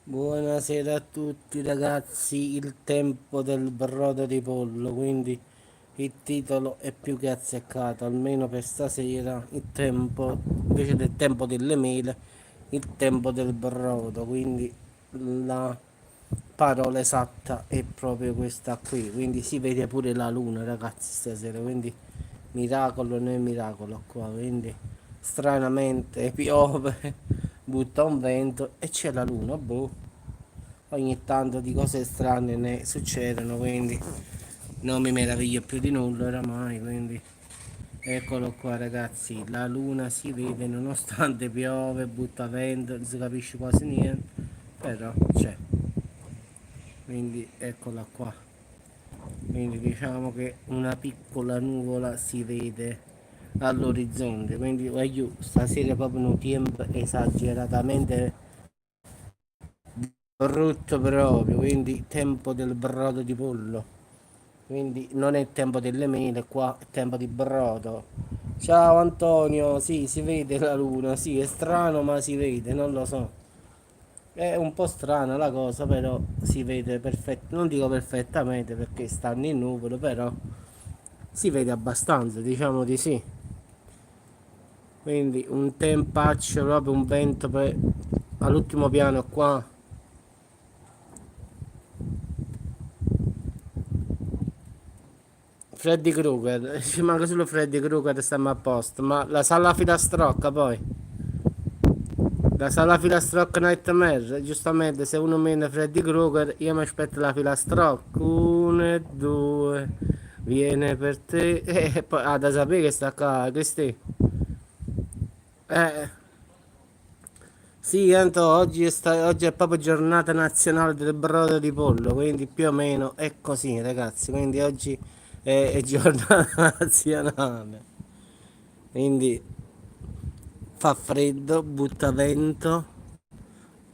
Buonasera a tutti ragazzi, il tempo del brodo di pollo, quindi il titolo è più che azzeccato, almeno per stasera, il tempo, invece del tempo delle mele, il tempo del brodo, quindi la parola esatta è proprio questa qui, quindi si vede pure la luna ragazzi stasera, quindi miracolo nel miracolo qua, quindi stranamente piove, butta un vento e c'è la luna, boh. Ogni tanto di cose strane ne succedono, quindi non mi meraviglio più di nulla oramai, quindi eccolo qua ragazzi, la luna si vede nonostante piove, butta vento, non si capisce quasi niente, però c'è, quindi eccola qua. Quindi diciamo che una piccola nuvola si vede all'orizzonte, quindi voglio stasera proprio un tempo esageratamente brutto proprio, quindi tempo del brodo di pollo, quindi non è tempo delle mele, qua è tempo di brodo. Ciao Antonio, sì, si vede la luna, sì, è strano ma si vede, non lo so. È un po' strana la cosa, però si vede perfetto, non dico perfettamente perché stanno in nuvole, però si vede abbastanza, diciamo di sì. Quindi un tempaccio, proprio un vento all'ultimo piano qua. Freddy Krueger, ci manca solo Freddy Krueger e stiamo a posto, ma la sala filastrocca poi, la sala filastrocca Nightmare, giustamente se uno mena Freddy Krueger io mi aspetto la filastrocca, 1 e 2, viene per te, e poi, da sapere che sta qua, Cristi. Eh, sì, Anto, oggi è proprio giornata nazionale del brodo di pollo, quindi più o meno è così ragazzi, quindi oggi è giornata nazionale. Quindi fa freddo, butta vento,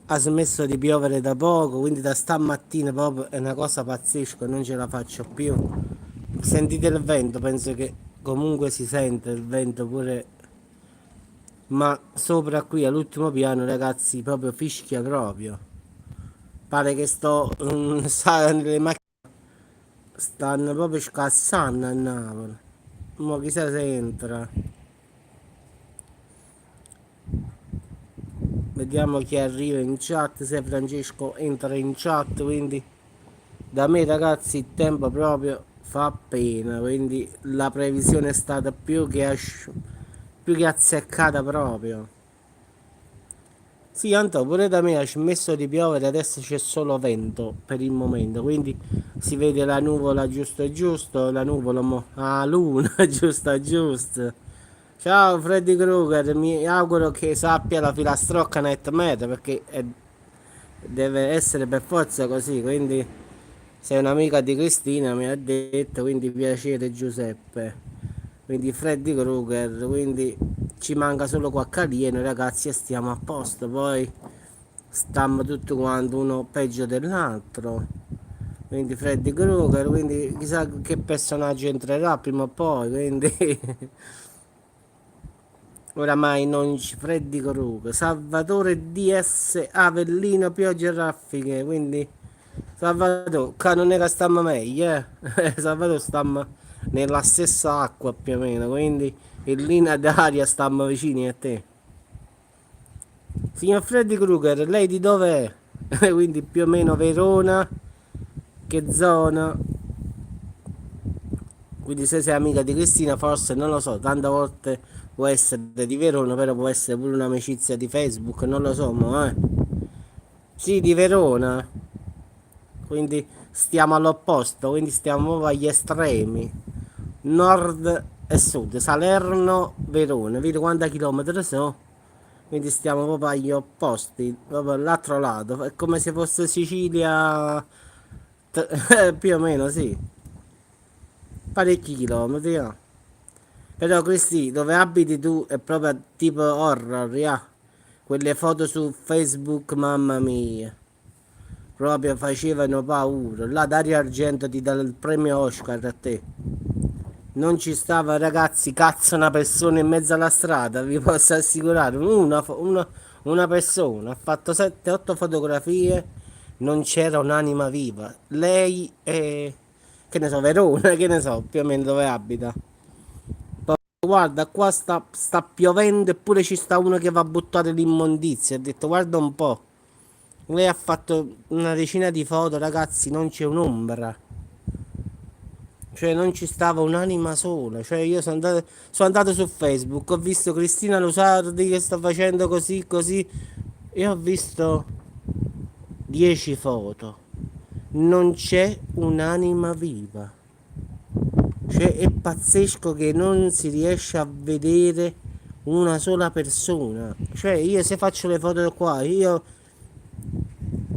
ha smesso di piovere da poco, quindi da stamattina proprio è una cosa pazzesca, non ce la faccio più. Sentite il vento, penso che comunque si sente il vento pure, ma sopra qui all'ultimo piano ragazzi proprio fischia proprio. Pare che le macchine stanno proprio scassando a Napoli. Ma chissà se entra. Vediamo chi arriva in chat, se Francesco entra in chat, quindi da me ragazzi il tempo proprio fa pena, quindi la previsione è stata più che azzeccata proprio. Sì, Anto, pure da me ha smesso di piovere, adesso c'è solo vento per il momento, quindi si vede la nuvola giusto giusto, la nuvola luna giusta giusto. Ciao Freddy Krueger, mi auguro che sappia la filastrocca Nightmare perché deve essere per forza così, quindi sei un'amica di Cristina mi ha detto, quindi piacere Giuseppe. Quindi Freddy Krueger, quindi ci manca solo qualche alieno ragazzi e stiamo a posto, poi stiamo tutto quanto uno peggio dell'altro. Quindi Freddy Krueger, quindi chissà che personaggio entrerà prima o poi, quindi oramai non ci Freddy Krueger, Salvatore DS Avellino Piogge e Raffiche, quindi Salvatore, qua non era stamma meglio, Salvatore stamma nella stessa acqua più o meno, quindi in linea d'aria stamma vicini a te. Signor Freddy Krueger, lei di dove è? Quindi più o meno Verona, che zona? Quindi se sei amica di Cristina, forse non lo so, tante volte può essere di Verona, però può essere pure un'amicizia di Facebook, non lo so, Sì, di Verona, quindi stiamo all'opposto, quindi stiamo proprio agli estremi, nord e sud, Salerno, Verona, vedi quanti chilometri sono? Quindi stiamo proprio agli opposti, proprio all'altro lato, è come se fosse Sicilia, più o meno, sì, parecchi chilometri, no? Però Cristi, dove abiti tu è proprio tipo horror, yeah. Quelle foto su Facebook, mamma mia. Proprio facevano paura. Là Dario Argento ti dà il premio Oscar a te. Non ci stava ragazzi, cazzo una persona in mezzo alla strada, vi posso assicurare. una persona, ha fatto 7-8 fotografie, non c'era un'anima viva. Lei è, che ne so, Verona, che ne so, più o meno dove abita. Poi, guarda, qua sta piovendo eppure ci sta uno che va a buttare l'immondizia. Ha detto, guarda un po'. Lei ha fatto una decina di foto, ragazzi, non c'è un'ombra. Cioè non ci stava un'anima sola. Cioè io sono andato su Facebook, ho visto Cristina Lusardi che sta facendo così così e ho visto 10 foto. Non c'è un'anima viva. Cioè è pazzesco che non si riesce a vedere una sola persona. Cioè io se faccio le foto qua, io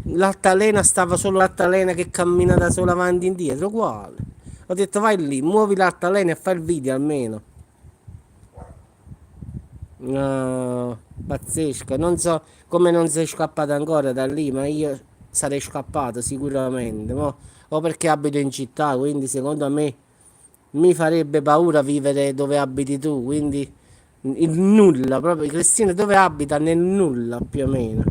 l'altalena stava solo l'altalena che cammina da sola avanti e indietro, uguale. Ho detto vai lì, muovi l'altalena e fai il video almeno. No, pazzesco, non so come non sei scappato ancora da lì, ma io sarei scappato sicuramente. O perché abito in città, quindi secondo me mi farebbe paura vivere dove abiti tu, quindi il nulla, proprio Cristina dove abita nel nulla più o meno.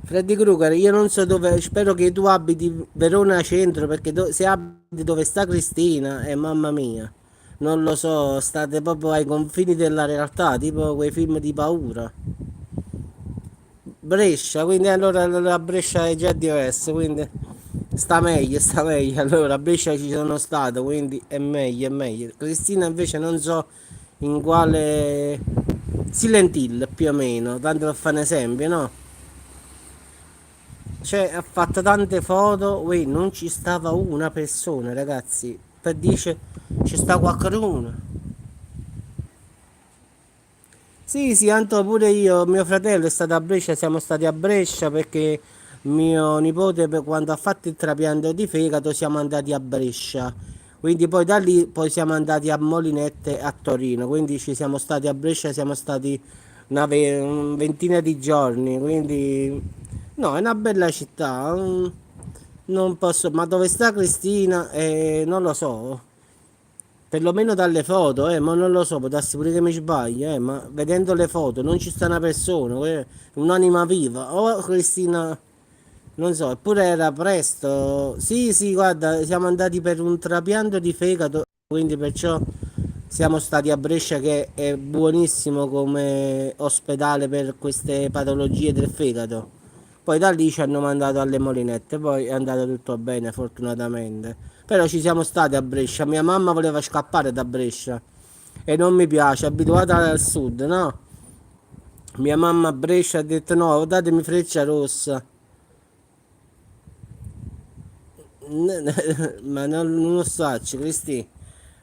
Freddy Krueger, io non so dove, spero che tu abiti Verona centro, perché se abiti dove sta Cristina, mamma mia, non lo so, state proprio ai confini della realtà, tipo quei film di paura. Brescia, quindi allora la Brescia è già diverso, quindi sta meglio, allora a Brescia ci sono stato, quindi è meglio, è meglio. Cristina invece non so in quale Silent Hill più o meno, tanto per fare un esempio, no? Cioè, ha fatto tante foto, uè, non ci stava una persona, ragazzi. Per dice, ci sta qualcuno. Sì, sì, Anto, pure io, mio fratello è stato a Brescia, siamo stati a Brescia perché mio nipote quando ha fatto il trapianto di fegato siamo andati a Brescia. Quindi poi da lì poi siamo andati a Molinette a Torino, quindi ci siamo stati a Brescia, siamo stati una ventina di giorni, quindi no, è una bella città. Non posso, ma dove sta Cristina? Non lo so. Perlomeno dalle foto, ma non lo so, può darsi pure che mi sbaglio, ma vedendo le foto non ci sta una persona, un'anima viva. Oh, Cristina, non so, eppure era presto. Sì, sì, guarda, siamo andati per un trapianto di fegato, quindi perciò siamo stati a Brescia che è buonissimo come ospedale per queste patologie del fegato. Poi da lì ci hanno mandato alle Molinette, poi è andato tutto bene, fortunatamente. Però ci siamo stati a Brescia, mia mamma voleva scappare da Brescia e non mi piace, abituata al sud, no? Mia mamma a Brescia ha detto no, datemi Freccia Rossa. Ma non lo so, Cristi.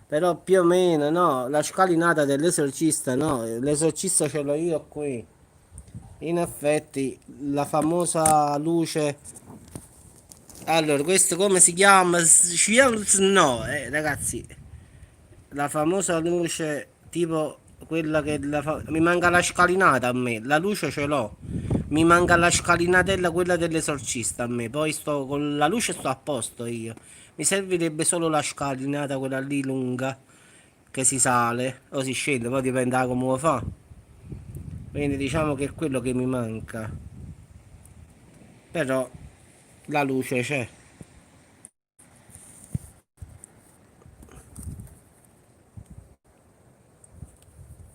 Però più o meno, no, la scalinata dell'esorcista, no, l'esorcista ce l'ho io qui. In effetti, la famosa luce. Allora, questo come si chiama? Shields? No, ragazzi, la famosa luce tipo quella che mi manca la scalinata a me, la luce ce l'ho. Mi manca la scalinatella, quella dell'esorcista a me. Poi sto con la luce sto a posto io. Mi servirebbe solo la scalinata, quella lì lunga, che si sale o si scende, poi dipende da come lo fa. Quindi diciamo che è quello che mi manca. Però la luce c'è.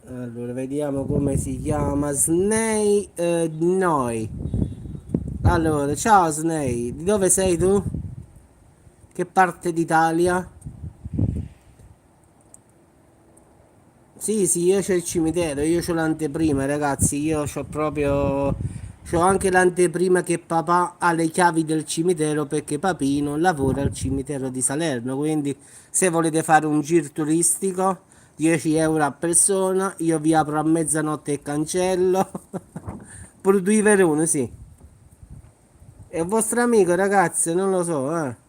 Allora, vediamo come si chiama. Snei Noi. Allora, ciao Snei, di dove sei tu? Che parte d'Italia? Sì, sì, io c'ho il cimitero, io c'ho l'anteprima, ragazzi, io c'ho proprio. C'ho anche l'anteprima che papà ha le chiavi del cimitero perché papino lavora al cimitero di Salerno, quindi se volete fare un giro turistico, 10 euro a persona, io vi apro a mezzanotte e cancello. Pure tu di Verona, sì. È un vostro amico, ragazzi, non lo so, eh.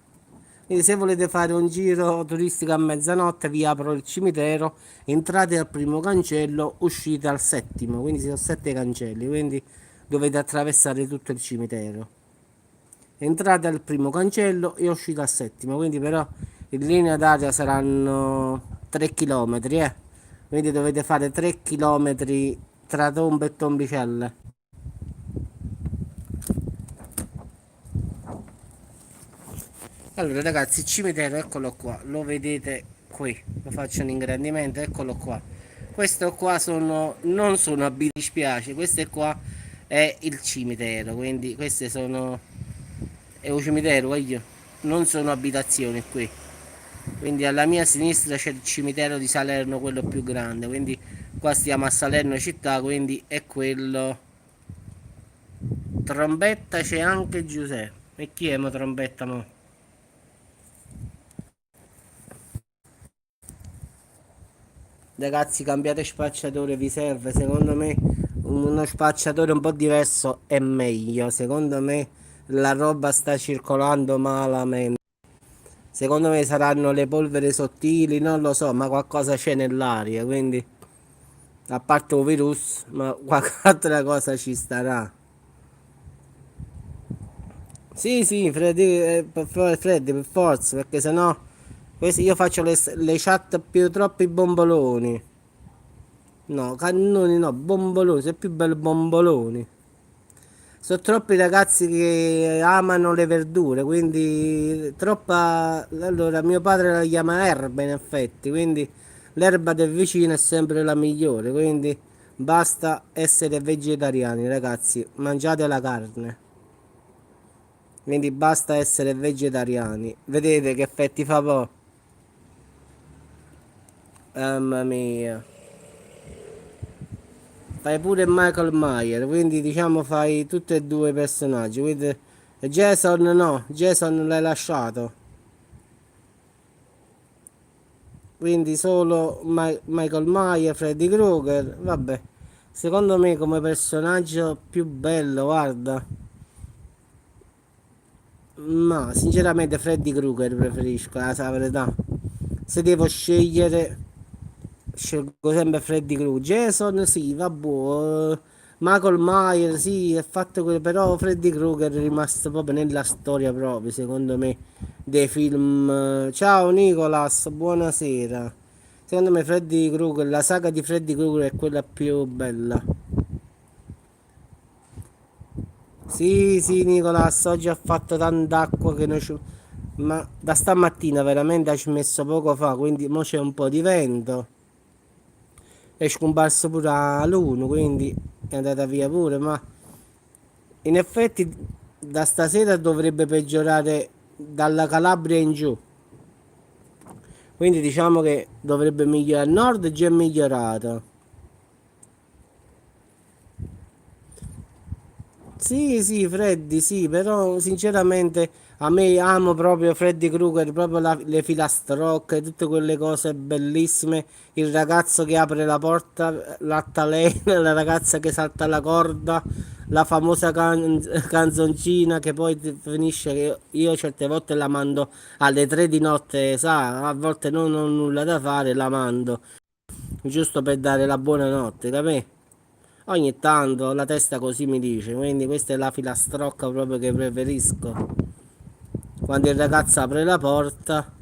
Quindi se volete fare un giro turistico a mezzanotte vi apro il cimitero, entrate al primo cancello, uscite al settimo, quindi ci sono 7 cancelli, quindi dovete attraversare tutto il cimitero. Entrate al primo cancello e uscite al settimo, quindi però in linea d'aria saranno 3 km, eh. quindi dovete fare 3 km tra tombe e tombicelle. Allora ragazzi, il cimitero eccolo qua, lo vedete qui, lo faccio in ingrandimento, eccolo qua. Questo qua non sono abiti, mi dispiace, questo qua è il cimitero, quindi queste sono, è un cimitero, voglio, non sono abitazioni qui. Quindi alla mia sinistra c'è il cimitero di Salerno, quello più grande, quindi qua stiamo a Salerno città, quindi è quello. Trombetta c'è anche Giuseppe. E chi è mo trombetta mo? Ragazzi, cambiate spacciatore, vi serve. Secondo me uno spacciatore un po' diverso è meglio. Secondo me la roba sta circolando malamente. Secondo me saranno le polveri sottili, non lo so, ma qualcosa c'è nell'aria, quindi a parte un virus, ma qualche altra cosa ci starà. Sì, sì, Freddy, Freddy, per forza, perché sennò io faccio le chat più troppi bomboloni. No, cannoni no, bomboloni, sei più bello bomboloni. Sono troppi ragazzi che amano le verdure, quindi troppa. Allora, mio padre la chiama erba in effetti, quindi l'erba del vicino è sempre la migliore, quindi basta essere vegetariani, ragazzi, mangiate la carne. Quindi basta essere vegetariani. Vedete che effetti fa po'? Mamma mia. Fai pure Michael Myers, quindi diciamo fai tutti e due i personaggi. Quindi Jason no, Jason l'hai lasciato. Quindi solo Michael Myers, Freddy Krueger. Vabbè, secondo me come personaggio più bello, guarda. Ma sinceramente Freddy Krueger preferisco, la verità. Se devo scegliere, scelgo sempre Freddy Krueger. Jason sì, vabbè. Michael Myers sì, è fatto quello, però Freddy Krueger è rimasto proprio nella storia proprio, secondo me, dei film. Ciao Nicolas, buonasera. Secondo me Freddy Krueger, la saga di Freddy Krueger è quella più bella. Sì, sì, Nicolas, oggi ha fatto tanta acqua che non ci. Ma da stamattina veramente ha smesso poco fa, quindi mo c'è un po' di vento. È scomparso pure l'uno, quindi è andata via pure, ma in effetti da stasera dovrebbe peggiorare dalla Calabria in giù. Quindi diciamo che dovrebbe migliorare. A nord già è migliorato. Sì, sì, Freddy, sì, però sinceramente a me amo proprio Freddy Krueger, proprio le filastrocche, tutte quelle cose bellissime, il ragazzo che apre la porta, l'altalena, la ragazza che salta la corda, la famosa canzoncina che poi finisce che io certe volte la mando alle 3 di notte, sa, a volte non ho nulla da fare, la mando, giusto per dare la buonanotte, capì? Ogni tanto la testa così mi dice, quindi questa è la filastrocca proprio che preferisco. Quando il ragazzo apre la porta.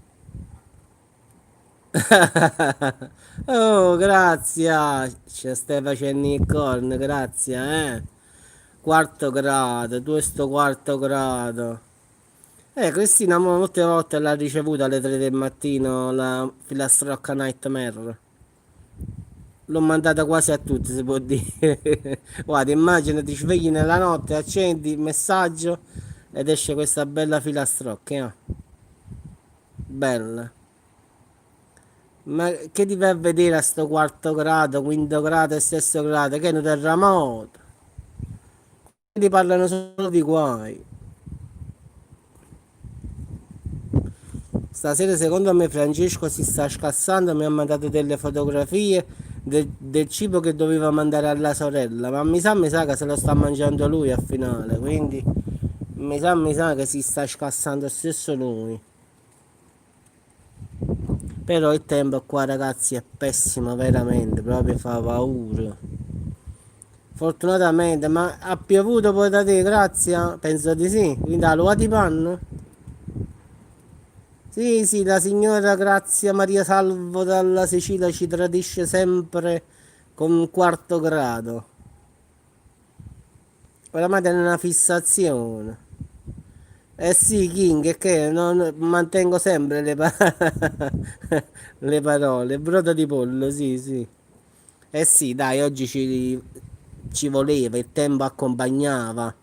Oh, grazie. Ci stai facendo il corno, grazie, eh. Quarto grado, tu e sto quarto grado. Cristina molte volte l'ha ricevuta alle 3 del mattino la filastrocca Nightmare. L'ho mandata quasi a tutti, si può dire. Guarda, immagina, ti svegli nella notte, accendi il messaggio ed esce questa bella filastrocca. Bella. Ma che ti vai a vedere a sto quarto grado, quinto grado e sesto grado? Che è un terremoto? Ti parlano solo di guai. Stasera secondo me Francesco si sta scassando, mi ha mandato delle fotografie del cibo che doveva mandare alla sorella, ma mi sa che se lo sta mangiando lui al finale, quindi mi sa che si sta scassando stesso lui. Però il tempo qua ragazzi è pessimo veramente, proprio fa paura. Fortunatamente, ma ha piovuto poi da te, grazie? Penso di sì. Quindi allora ti panno? Sì, sì, la signora Grazia Maria Salvo dalla Sicilia ci tradisce sempre con un quarto grado. Oramai è una fissazione. Eh sì, King, è che mantengo sempre le parole. Brodo di pollo, sì, sì. Eh sì, dai, oggi ci voleva, il tempo accompagnava.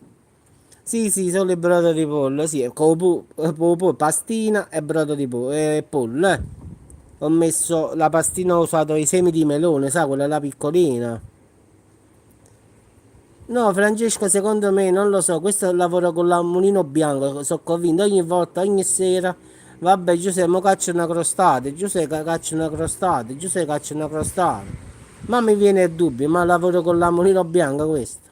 Sì, sì, solo il brodo di pollo, sì, pastina e brodo di pollo, e pollo, eh. Ho messo la pastina, ho usato i semi di melone, sa, quella là piccolina. No, Francesco, secondo me, non lo so, questo lavoro con la mulino bianco, sono convinto ogni volta, ogni sera, vabbè, Giuseppe, mo caccio una crostata, Giuseppe caccio una crostata, Giuseppe caccio una crostata. Ma mi viene il dubbio, ma lavoro con la mulino bianco questo.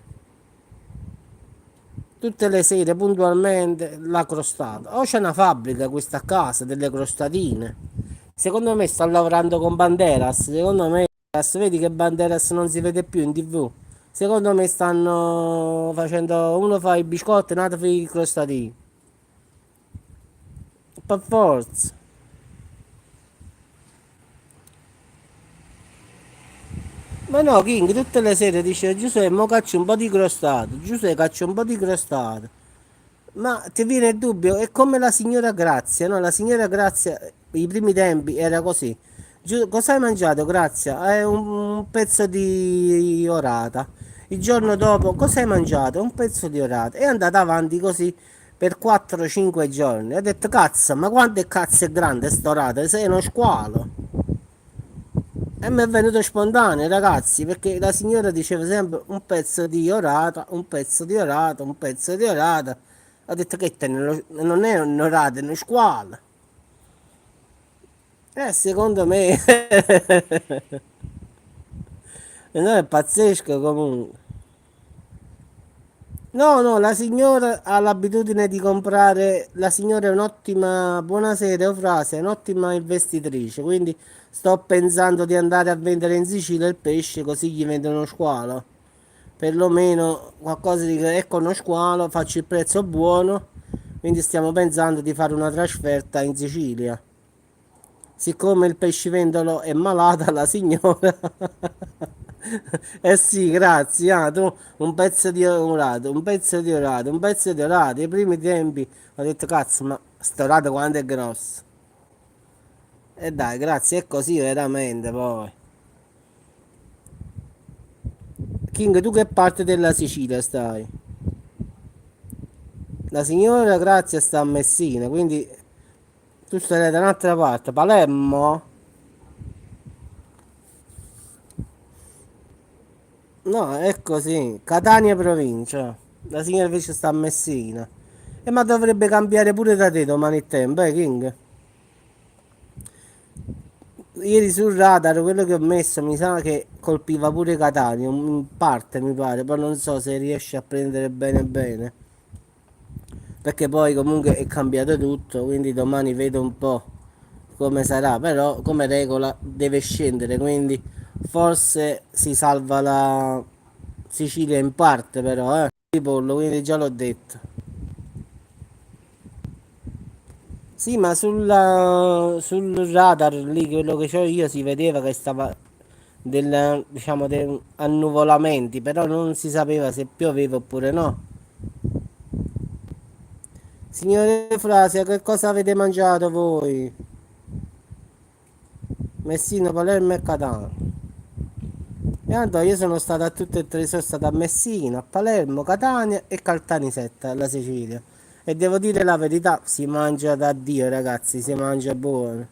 Tutte le sere puntualmente la crostata. O c'è una fabbrica questa a casa delle crostatine. Secondo me sta lavorando con Banderas. Secondo me, vedi che Banderas non si vede più in TV. Secondo me stanno facendo. Uno fa i biscotti, un altro fa i crostatini. Per forza. Ma no, King, tutte le sere dice Giuseppe, mo caccio un po' di crostato. Giuseppe, caccio un po' di crostato. Ma ti viene il dubbio? È come la signora Grazia, no? La signora Grazia, i primi tempi era così. Cosa hai mangiato, Grazia? Un pezzo di orata. Il giorno dopo, cosa hai mangiato? Un pezzo di orata. È andata avanti così per 4-5 giorni. Ha detto, cazzo, ma quanto è cazzo è grande sta orata? Sei uno squalo. E mi è venuto spontaneo, ragazzi, perché la signora diceva sempre un pezzo di orata, un pezzo di orata, un pezzo di orata. Ho detto che non è un'orata, è uno squalo. Secondo me, no, è pazzesco comunque. No, no, la signora ha l'abitudine di comprare, la signora è un'ottima, buonasera Eufrasia, è un'ottima investitrice, quindi sto pensando di andare a vendere in Sicilia il pesce così gli vendo uno squalo. Perlomeno qualcosa di ecco uno squalo, faccio il prezzo buono, quindi stiamo pensando di fare una trasferta in Sicilia. Siccome il pescivendolo è malata, la signora. Eh sì, grazie. Ah, tu un pezzo di orato, un pezzo di orato, un pezzo di orato. I primi tempi ho detto, cazzo, ma sto orato quanto è grosso. E dai, grazie, è così veramente poi. King, tu che parte della Sicilia stai? La signora Grazia sta a Messina, quindi tu stai da un'altra parte. Palermo? No, è così. Catania provincia. La signora invece sta a Messina. Ma dovrebbe cambiare pure da te domani il tempo, King? Ieri sul radar quello che ho messo mi sa che colpiva pure Catania, in parte mi pare, poi non so se riesce a prendere bene bene. Perché poi comunque è cambiato tutto, quindi domani vedo un po' come sarà, però come regola deve scendere, quindi forse si salva la Sicilia in parte però, di pollo, quindi già l'ho detto. Sì, ma sul radar lì, quello che ho io, si vedeva che stava diciamo, dei annuvolamenti, però non si sapeva se pioveva oppure no. Signore Frasia, che cosa avete mangiato voi? Messina, Palermo e Catania. E tanto io sono stato a tutte e tre, sono stato a Messina, a Palermo, Catania e Caltanissetta, alla Sicilia. E devo dire la verità, si mangia da Dio ragazzi, si mangia buono.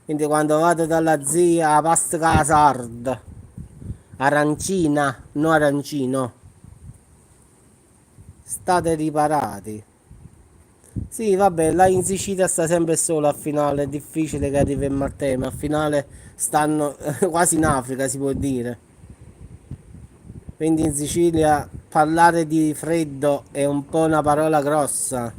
Quindi quando vado dalla zia, la pasta con sarda, arancina, no arancino, state riparati. Sì, vabbè, là in Sicilia sta sempre solo a finale, è difficile che arriviamo a tema, a finale stanno quasi in Africa si può dire. Quindi in Sicilia parlare di freddo è un po' una parola grossa.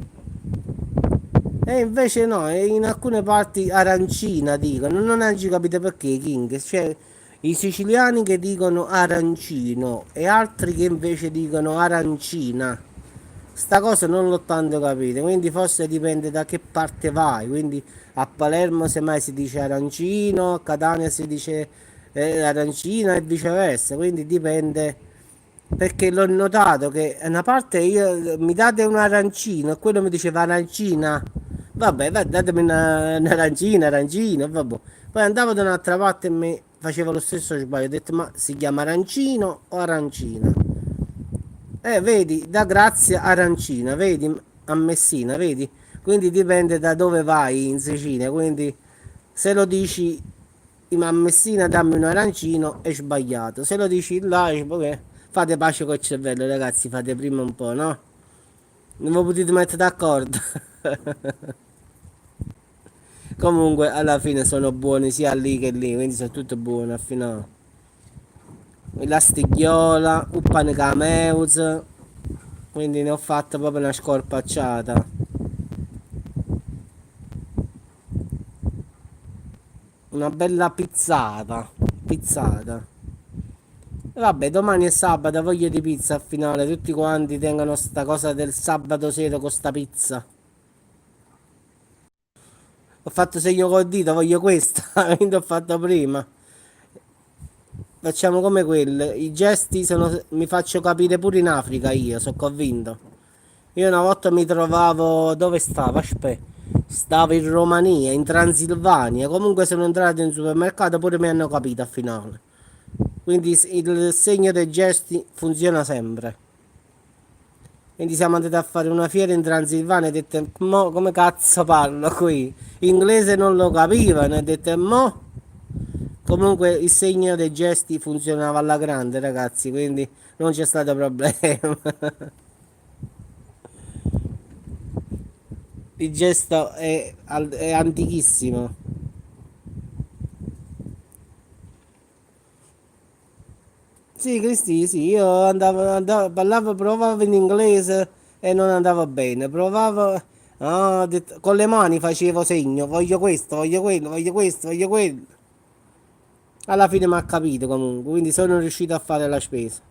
E invece no, e in alcune parti arancina dicono, non ho capito perché King, cioè i siciliani che dicono arancino e altri che invece dicono arancina. Sta cosa non l'ho tanto capito, quindi forse dipende da che parte vai, quindi a Palermo semmai si dice arancino, a Catania si dice arancina e viceversa, quindi dipende, perché l'ho notato che una parte io mi date un arancino e quello mi diceva arancina, vabbè, datemi un'arancina, arancino, vabbè. Poi andavo da un'altra parte e mi facevo lo stesso sbaglio, ho detto ma si chiama arancino o arancina? Vedi, da Grazia Arancina, vedi, a Messina, vedi? Quindi dipende da dove vai in Sicilia, quindi se lo dici a Messina dammi un arancino è sbagliato, se lo dici là fate pace col cervello ragazzi, fate prima un po', no? Non vi potete mettere d'accordo. Comunque alla fine sono buoni sia lì che lì, quindi sono tutte buone al finale. La stighiola, un pane cameus, quindi ne ho fatta proprio una scorpacciata. Una bella pizzata. Pizzata. E vabbè, domani è sabato, voglia di pizza al finale. Tutti quanti tengono sta cosa del sabato sera con sta pizza. Ho fatto segno col dito, voglio questa. Quindi ho fatto prima. Facciamo come quelle. I gesti sono. Mi faccio capire pure in Africa io, sono convinto. Io una volta mi trovavo. Dove stavo? Aspetta. Stavo in Romania, in Transilvania. Comunque sono entrato in un supermercato, pure mi hanno capito al finale. Quindi il segno dei gesti funziona sempre. Quindi siamo andati a fare una fiera in Transilvania e ho detto, mo come cazzo parlo qui? Inglese non lo capivano e ho detto, mo? Comunque il segno dei gesti funzionava alla grande ragazzi, quindi non c'è stato problema. Il gesto è antichissimo. Sì, Cristi, sì, io parlavo, provavo in inglese e non andava bene. Provavo, con le mani facevo segno, voglio questo, voglio quello, voglio questo, voglio quello. Alla fine mi ha capito comunque, quindi sono riuscito a fare la spesa.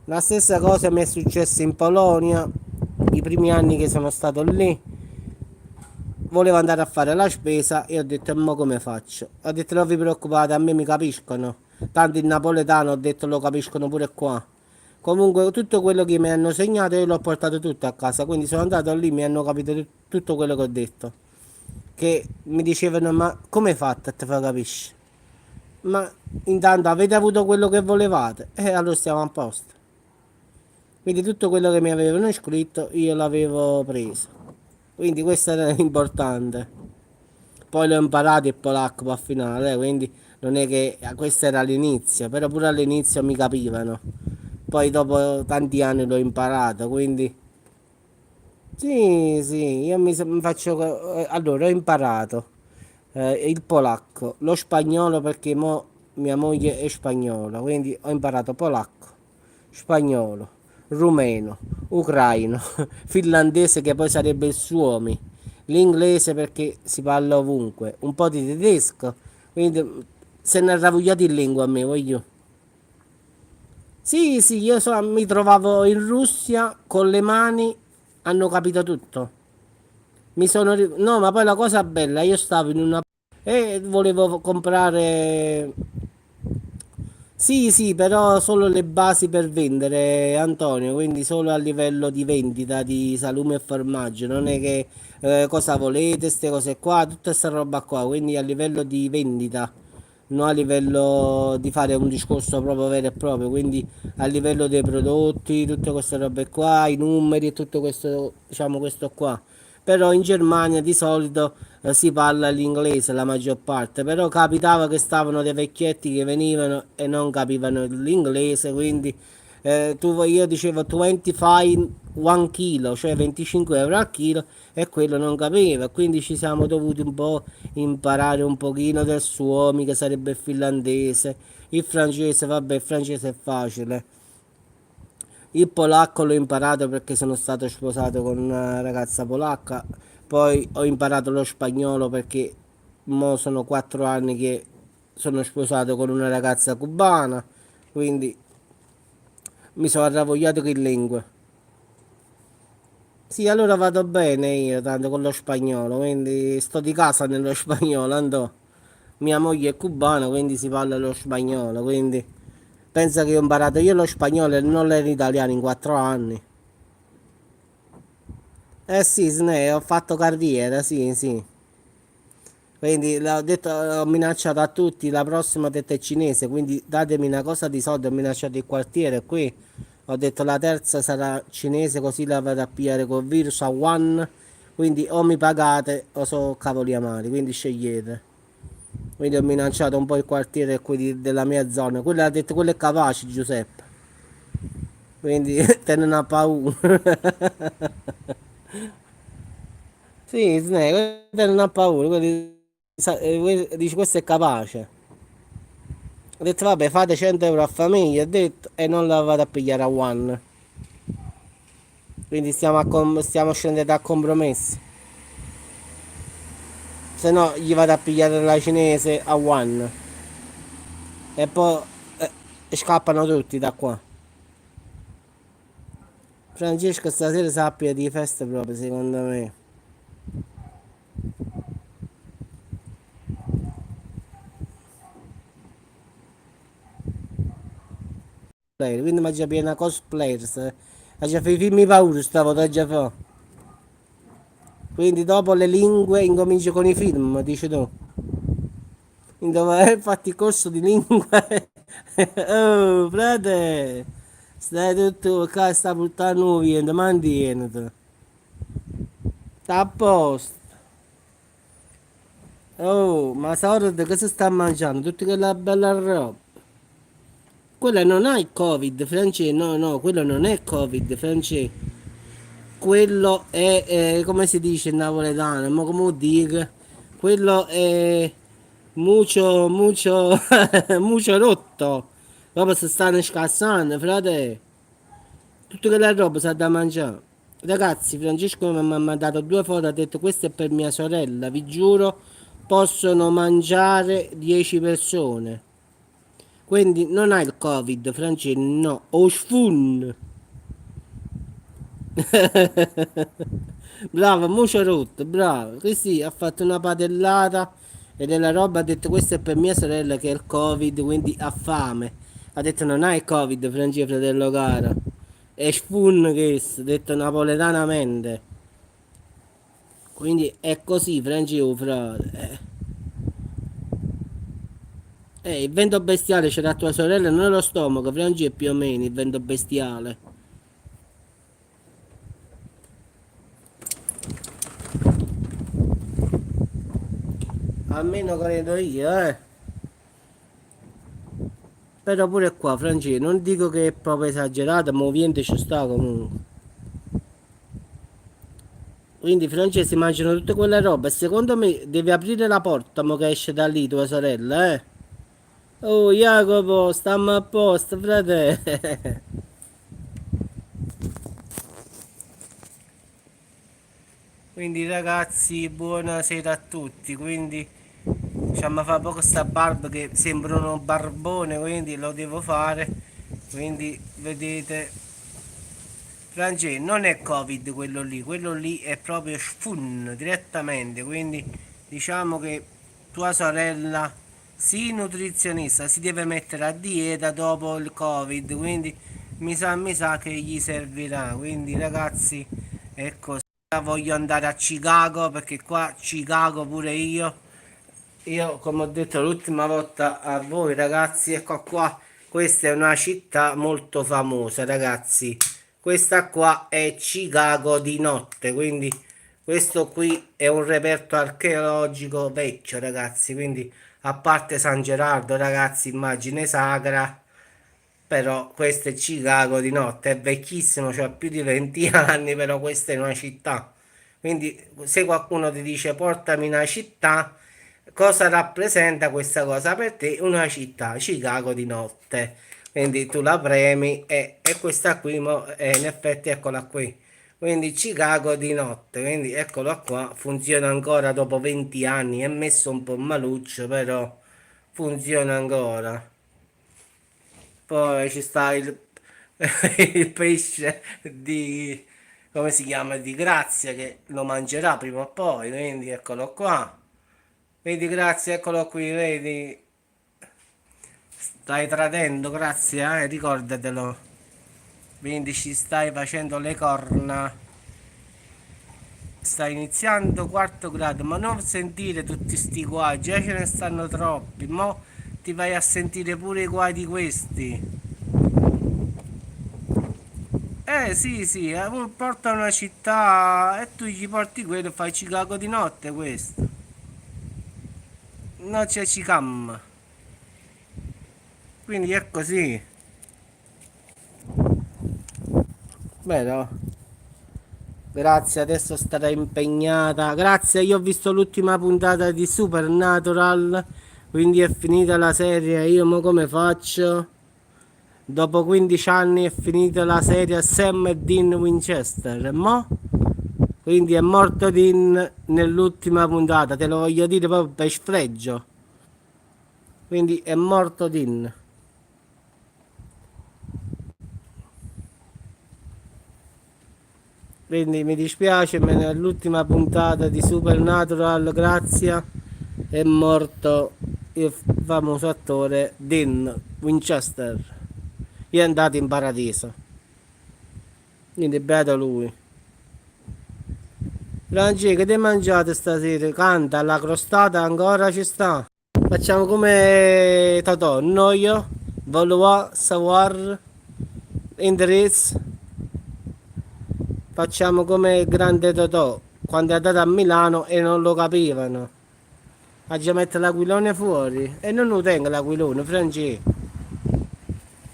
La stessa cosa mi è successa in Polonia, i primi anni che sono stato lì. Volevo andare a fare la spesa e ho detto, e mo come faccio? Ho detto, non vi preoccupate, a me mi capiscono. Tanto il napoletano ho detto lo capiscono pure qua. Comunque tutto quello che mi hanno segnato io l'ho portato tutto a casa, quindi sono andato lì, mi hanno capito tutto quello che ho detto. Che mi dicevano, ma come hai fatto a te fa capisci? Ma intanto avete avuto quello che volevate? E allora stiamo a posto. Quindi tutto quello che mi avevano scritto io l'avevo preso. Quindi questo era importante. Poi l'ho imparato il polacco al finale, quindi non è che questo era l'inizio, però pure all'inizio mi capivano. Poi dopo tanti anni l'ho imparato, quindi sì, sì, io mi faccio. Allora, ho imparato il polacco, lo spagnolo perché mo mia moglie è spagnola, quindi ho imparato polacco, spagnolo, rumeno, ucraino, finlandese che poi sarebbe il suomi, l'inglese perché si parla ovunque, un po' di tedesco, quindi se ne è ravogliato in lingua a me, voglio. Sì, sì, mi trovavo in Russia con le mani, hanno capito tutto. No, ma poi la cosa bella, io stavo in una. E volevo comprare. Sì, sì, però solo le basi per vendere, Antonio, quindi solo a livello di vendita di salume e formaggio, non è che cosa volete, queste cose qua, tutta questa roba qua, quindi a livello di vendita, non a livello di fare un discorso proprio vero e proprio, quindi a livello dei prodotti, tutte queste robe qua, i numeri e tutto questo, diciamo questo qua. Però in Germania di solito si parla l'inglese la maggior parte, però capitava che stavano dei vecchietti che venivano e non capivano l'inglese, quindi io dicevo 25 1 kg, cioè 25 euro al chilo e quello non capiva, quindi ci siamo dovuti un po' imparare un pochino del suomi che sarebbe il finlandese, il francese, vabbè il francese è facile. Il polacco l'ho imparato perché sono stato sposato con una ragazza polacca, poi ho imparato lo spagnolo perché mo sono 4 anni che sono sposato con una ragazza cubana, quindi Mi sono arravogliato che lingue. Sì, allora vado bene io, tanto con lo spagnolo, quindi sto di casa nello spagnolo, andò. Mia moglie è cubana, quindi si parla lo spagnolo, quindi pensa che ho imparato io lo spagnolo e non l'italiano in 4 anni. Eh sì, ho fatto carriera, sì, sì. Quindi l'ho detto, ho minacciato a tutti, la prossima ho detto è cinese, quindi datemi una cosa di soldi, ho minacciato il quartiere qui. Ho detto la terza sarà cinese, così la vado a pigliare col virus a one. Quindi o mi pagate o so cavoli amari, quindi scegliete. Quindi ho minacciato un po' il quartiere qui della mia zona. Quello ha detto quello è capace Giuseppe. Quindi te non ha paura. Sì, Snake, te non ha paura. Dici questo è capace. Ho detto vabbè fate 100 euro a famiglia, ho detto, e non la vado a pigliare a one. Quindi stiamo scendendo a compromessi. Se no gli vado a pigliare la cinese a one. E poi scappano tutti da qua. Francesco stasera sappia di festa proprio, secondo me. Quindi mi già piena cosplayers. Ha già fatto i film paura stavo da già fa. Quindi dopo le lingue incomincio con i film, dici tu. Infatti il corso di lingue. Oh, frate. Stai tutto qua, sta puttana via, non mantieniti. Sta a posto. Oh, ma sapete cosa sta mangiando? Tutta quella bella roba. Quella non è il Covid, Francesco. No, no, quello non è Covid, Francesco. Quello è, come si dice in napoletano, ma come dire, quello è mucho, mucho rotto. Proprio si stanno scassando, frate. Tutta quella roba sa da mangiare. Ragazzi, Francesco mi ha mandato 2 foto, ha detto questa è per mia sorella, vi giuro, possono mangiare 10 persone. Quindi non hai il Covid, Francesco, no, ho sfun. Bravo, Mucio rotto, bravo. Così ha fatto una padellata e della roba ha detto questa è per mia sorella che ha il Covid, quindi ha fame. Ha detto non hai il Covid, Francesco, fratello caro. È spun questo, detto napoletanamente. Quindi è così, Francesco, frate. Il vento bestiale c'era tua sorella nello stomaco, Francesco, più o meno, il vento bestiale. Almeno credo io, eh. Però pure qua, Francesco, non dico che è proprio esagerato, ma ovviamente ci sta comunque. Quindi Francesco si mangiano tutte quelle robe e secondo me devi aprire la porta mo che esce da lì tua sorella, eh. Oh Jacopo, stiamo a posto, frate. Quindi ragazzi, buonasera a tutti. Quindi diciamo fa poco sta barba che sembra uno barbone, quindi lo devo fare. Quindi vedete, Francesco, non è Covid quello lì è proprio sfun direttamente, quindi diciamo che tua sorella, sì, nutrizionista, si deve mettere a dieta dopo il Covid, quindi mi sa che gli servirà, quindi ragazzi, ecco, voglio andare a Chicago perché qua Chicago pure io come ho detto l'ultima volta a voi ragazzi, ecco qua, questa è una città molto famosa ragazzi. Questa qua è Chicago di notte, quindi questo qui è un reperto archeologico vecchio ragazzi, quindi a parte San Gerardo ragazzi, immagine sacra, però questo è Chicago di notte, è vecchissimo, cioè più di 20 anni, però questa è una città. Quindi se qualcuno ti dice portami una città, cosa rappresenta questa cosa per te? Una città, Chicago di notte. Quindi tu la premi e questa qui, in effetti eccola qui. Quindi Chicago di notte, quindi eccolo qua, funziona ancora dopo 20 anni, è messo un po' maluccio, però funziona ancora. Poi ci sta il il pesce di, come si chiama, di Grazia che lo mangerà prima o poi, quindi eccolo qua. Vedi, Grazia, eccolo qui, vedi, stai tradendo, Grazia, ricordatelo. Quindi ci stai facendo le corna. Sta iniziando quarto grado, ma non sentire tutti sti guai, già ce ne stanno troppi, mo ti vai a sentire pure i guai di questi. Sì, sì, porta a una città e tu gli porti quello e fai Chicago di notte questo. Non c'è Cicam. Quindi è così. Vero? Grazie, adesso starà impegnata. Grazie, io ho visto l'ultima puntata di Supernatural, quindi è finita la serie. Io mo come faccio? Dopo 15 anni è finita la serie Sam e Dean Winchester. E mo? Quindi è morto Dean nell'ultima puntata, te lo voglio dire proprio per sfregio. Quindi è morto Dean. Quindi mi dispiace, ma nell'ultima puntata di Supernatural, grazie, è morto il famoso attore Dean Winchester. È andato in paradiso. Quindi beato lui. Franci, che ti mangiate stasera? Canta, la crostata ancora ci sta. Facciamo come Totò, noio, vouloir savoir, indirizzo. Facciamo come il grande Totò, quando è andato a Milano e non lo capivano. Ha già mettere l'aquilone fuori e non lo tengo l'aquilone, Franci.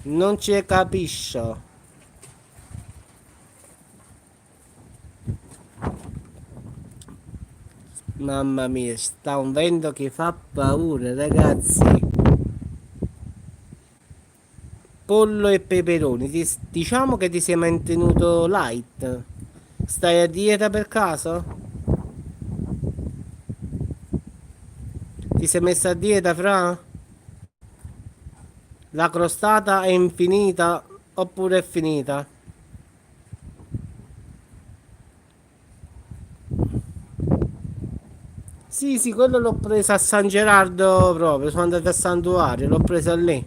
Non ci capisco. Mamma mia, sta un vento che fa paura, ragazzi. Pollo e peperoni, diciamo che ti sei mantenuto light. Stai a dieta per caso? Ti sei messa a dieta, fra? La crostata è infinita oppure è finita? Sì, sì, quello l'ho preso a San Gerardo proprio, sono andato al santuario, l'ho preso lì.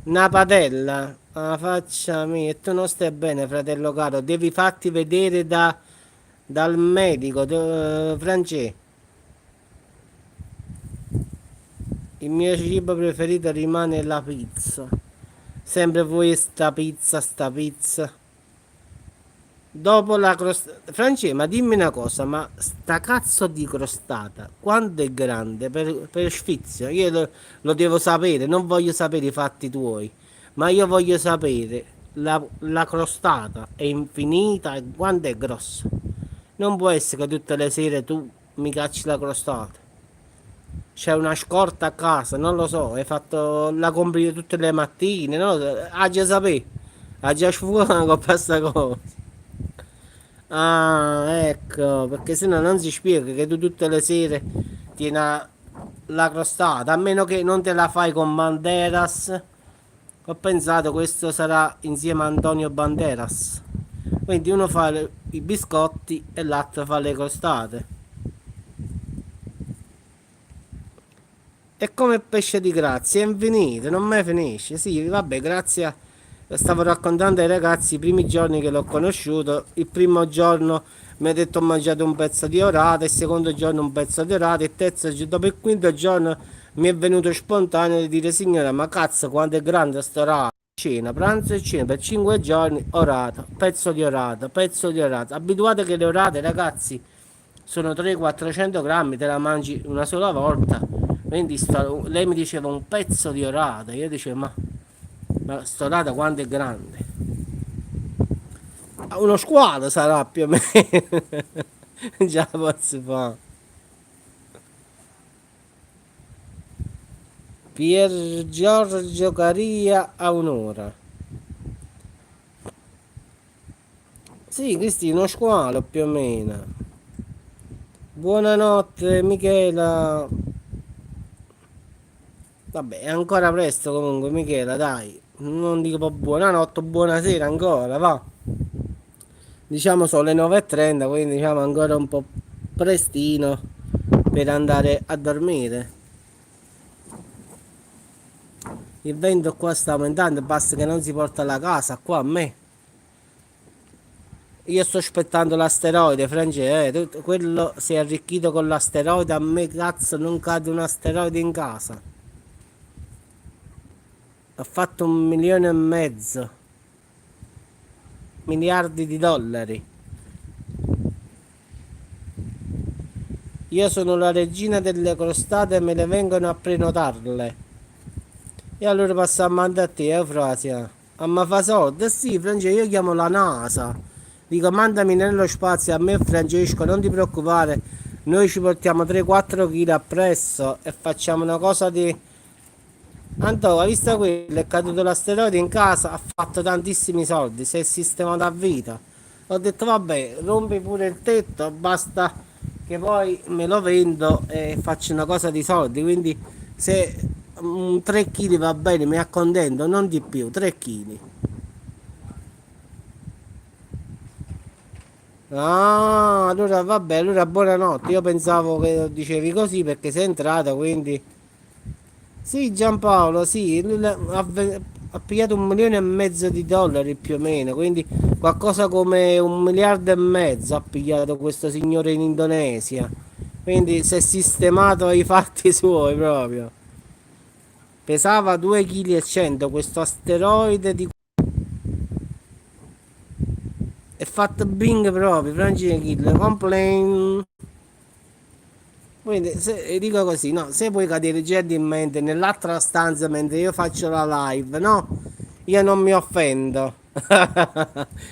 Una padella, la faccia mia, e tu non stai bene, fratello caro, devi farti vedere dal medico, Francesco. Il mio cibo preferito rimane la pizza. Sempre voi sta pizza, sta pizza. Dopo la crostata. Francesco, ma dimmi una cosa, ma sta cazzo di crostata, quanto è grande per sfizio? Io lo devo sapere, non voglio sapere i fatti tuoi, ma io voglio sapere la crostata è infinita e quanto è grossa. Non può essere che tutte le sere tu mi cacci la crostata. C'è una scorta a casa, non lo so, hai fatto la compri tutte le mattine, no? Ah, già sapevi, ha già sfumato con questa cosa. Ah, ecco, perché sennò non si spiega che tu tutte le sere tieni la crostata, a meno che non te la fai con Banderas. Ho pensato questo sarà insieme a Antonio Banderas. Quindi uno fa i biscotti e l'altro fa le crostate. È come il pesce di Grazia, è infinito, non mai finisce. Sì, vabbè, Grazia, stavo raccontando ai ragazzi i primi giorni che l'ho conosciuto. Il primo giorno mi ha detto ho mangiato un pezzo di orata, il secondo giorno un pezzo di orata, il terzo giorno, dopo il quinto giorno mi è venuto spontaneo di dire signora, ma cazzo quanto è grande sto orata. Cena, pranzo e cena per 5 giorni, orata, pezzo di orata, pezzo di orata. Abituate che le orate, ragazzi, sono 300-400 grammi, te la mangi una sola volta. Quindi lei mi diceva un pezzo di orata, io dicevo ma sta orata quanto è grande? Ah, uno squalo sarà più o meno, già posso fare. Pier Giorgio Caria a un'ora. Sì, Cristina, uno squalo più o meno. Buonanotte Michela. Vabbè, è ancora presto comunque Michela, dai. non dico po' buonanotte, buonasera ancora, va. Diciamo sono le 9:30, quindi diciamo ancora un po' prestino per andare a dormire. Il vento qua sta aumentando, basta che non si porta la casa qua a me. Io sto aspettando l'asteroide, Francesco, quello si è arricchito con l'asteroide, a me cazzo non cade un asteroide in casa. Ha fatto 1,5 milioni, miliardi di dollari. Io sono la regina delle crostate e me le vengono a prenotarle. E allora passiamo a te, Frasia. A ma fa soldi? Sì, Francesco, io chiamo la NASA. Dico, mandami nello spazio a me, Francesco, non ti preoccupare. Noi ci portiamo 3-4 kg appresso e facciamo una cosa di... Anto, hai visto quello? È caduto l'asteroide in casa, ha fatto tantissimi soldi, si è sistemato a vita. Ho detto, vabbè, rompi pure il tetto, basta che poi me lo vendo e faccio una cosa di soldi. Quindi se 3 kg va bene, mi accontento, non di più, 3 kg. Ah, allora vabbè, allora buonanotte. Io pensavo che dicevi così perché sei entrata, quindi... Sì, Giampaolo, sì, lui ha pigliato 1,5 milioni di dollari più o meno, quindi qualcosa come 1,5 miliardi ha pigliato questo signore in Indonesia. Quindi si è sistemato ai fatti suoi proprio. Pesava 2,1 kg questo asteroide di... È fatto bing proprio, Francesco Kill, complain. Quindi se, dico così, no, se puoi cadere gentilmente nell'altra stanza mentre io faccio la live, no? Io non mi offendo.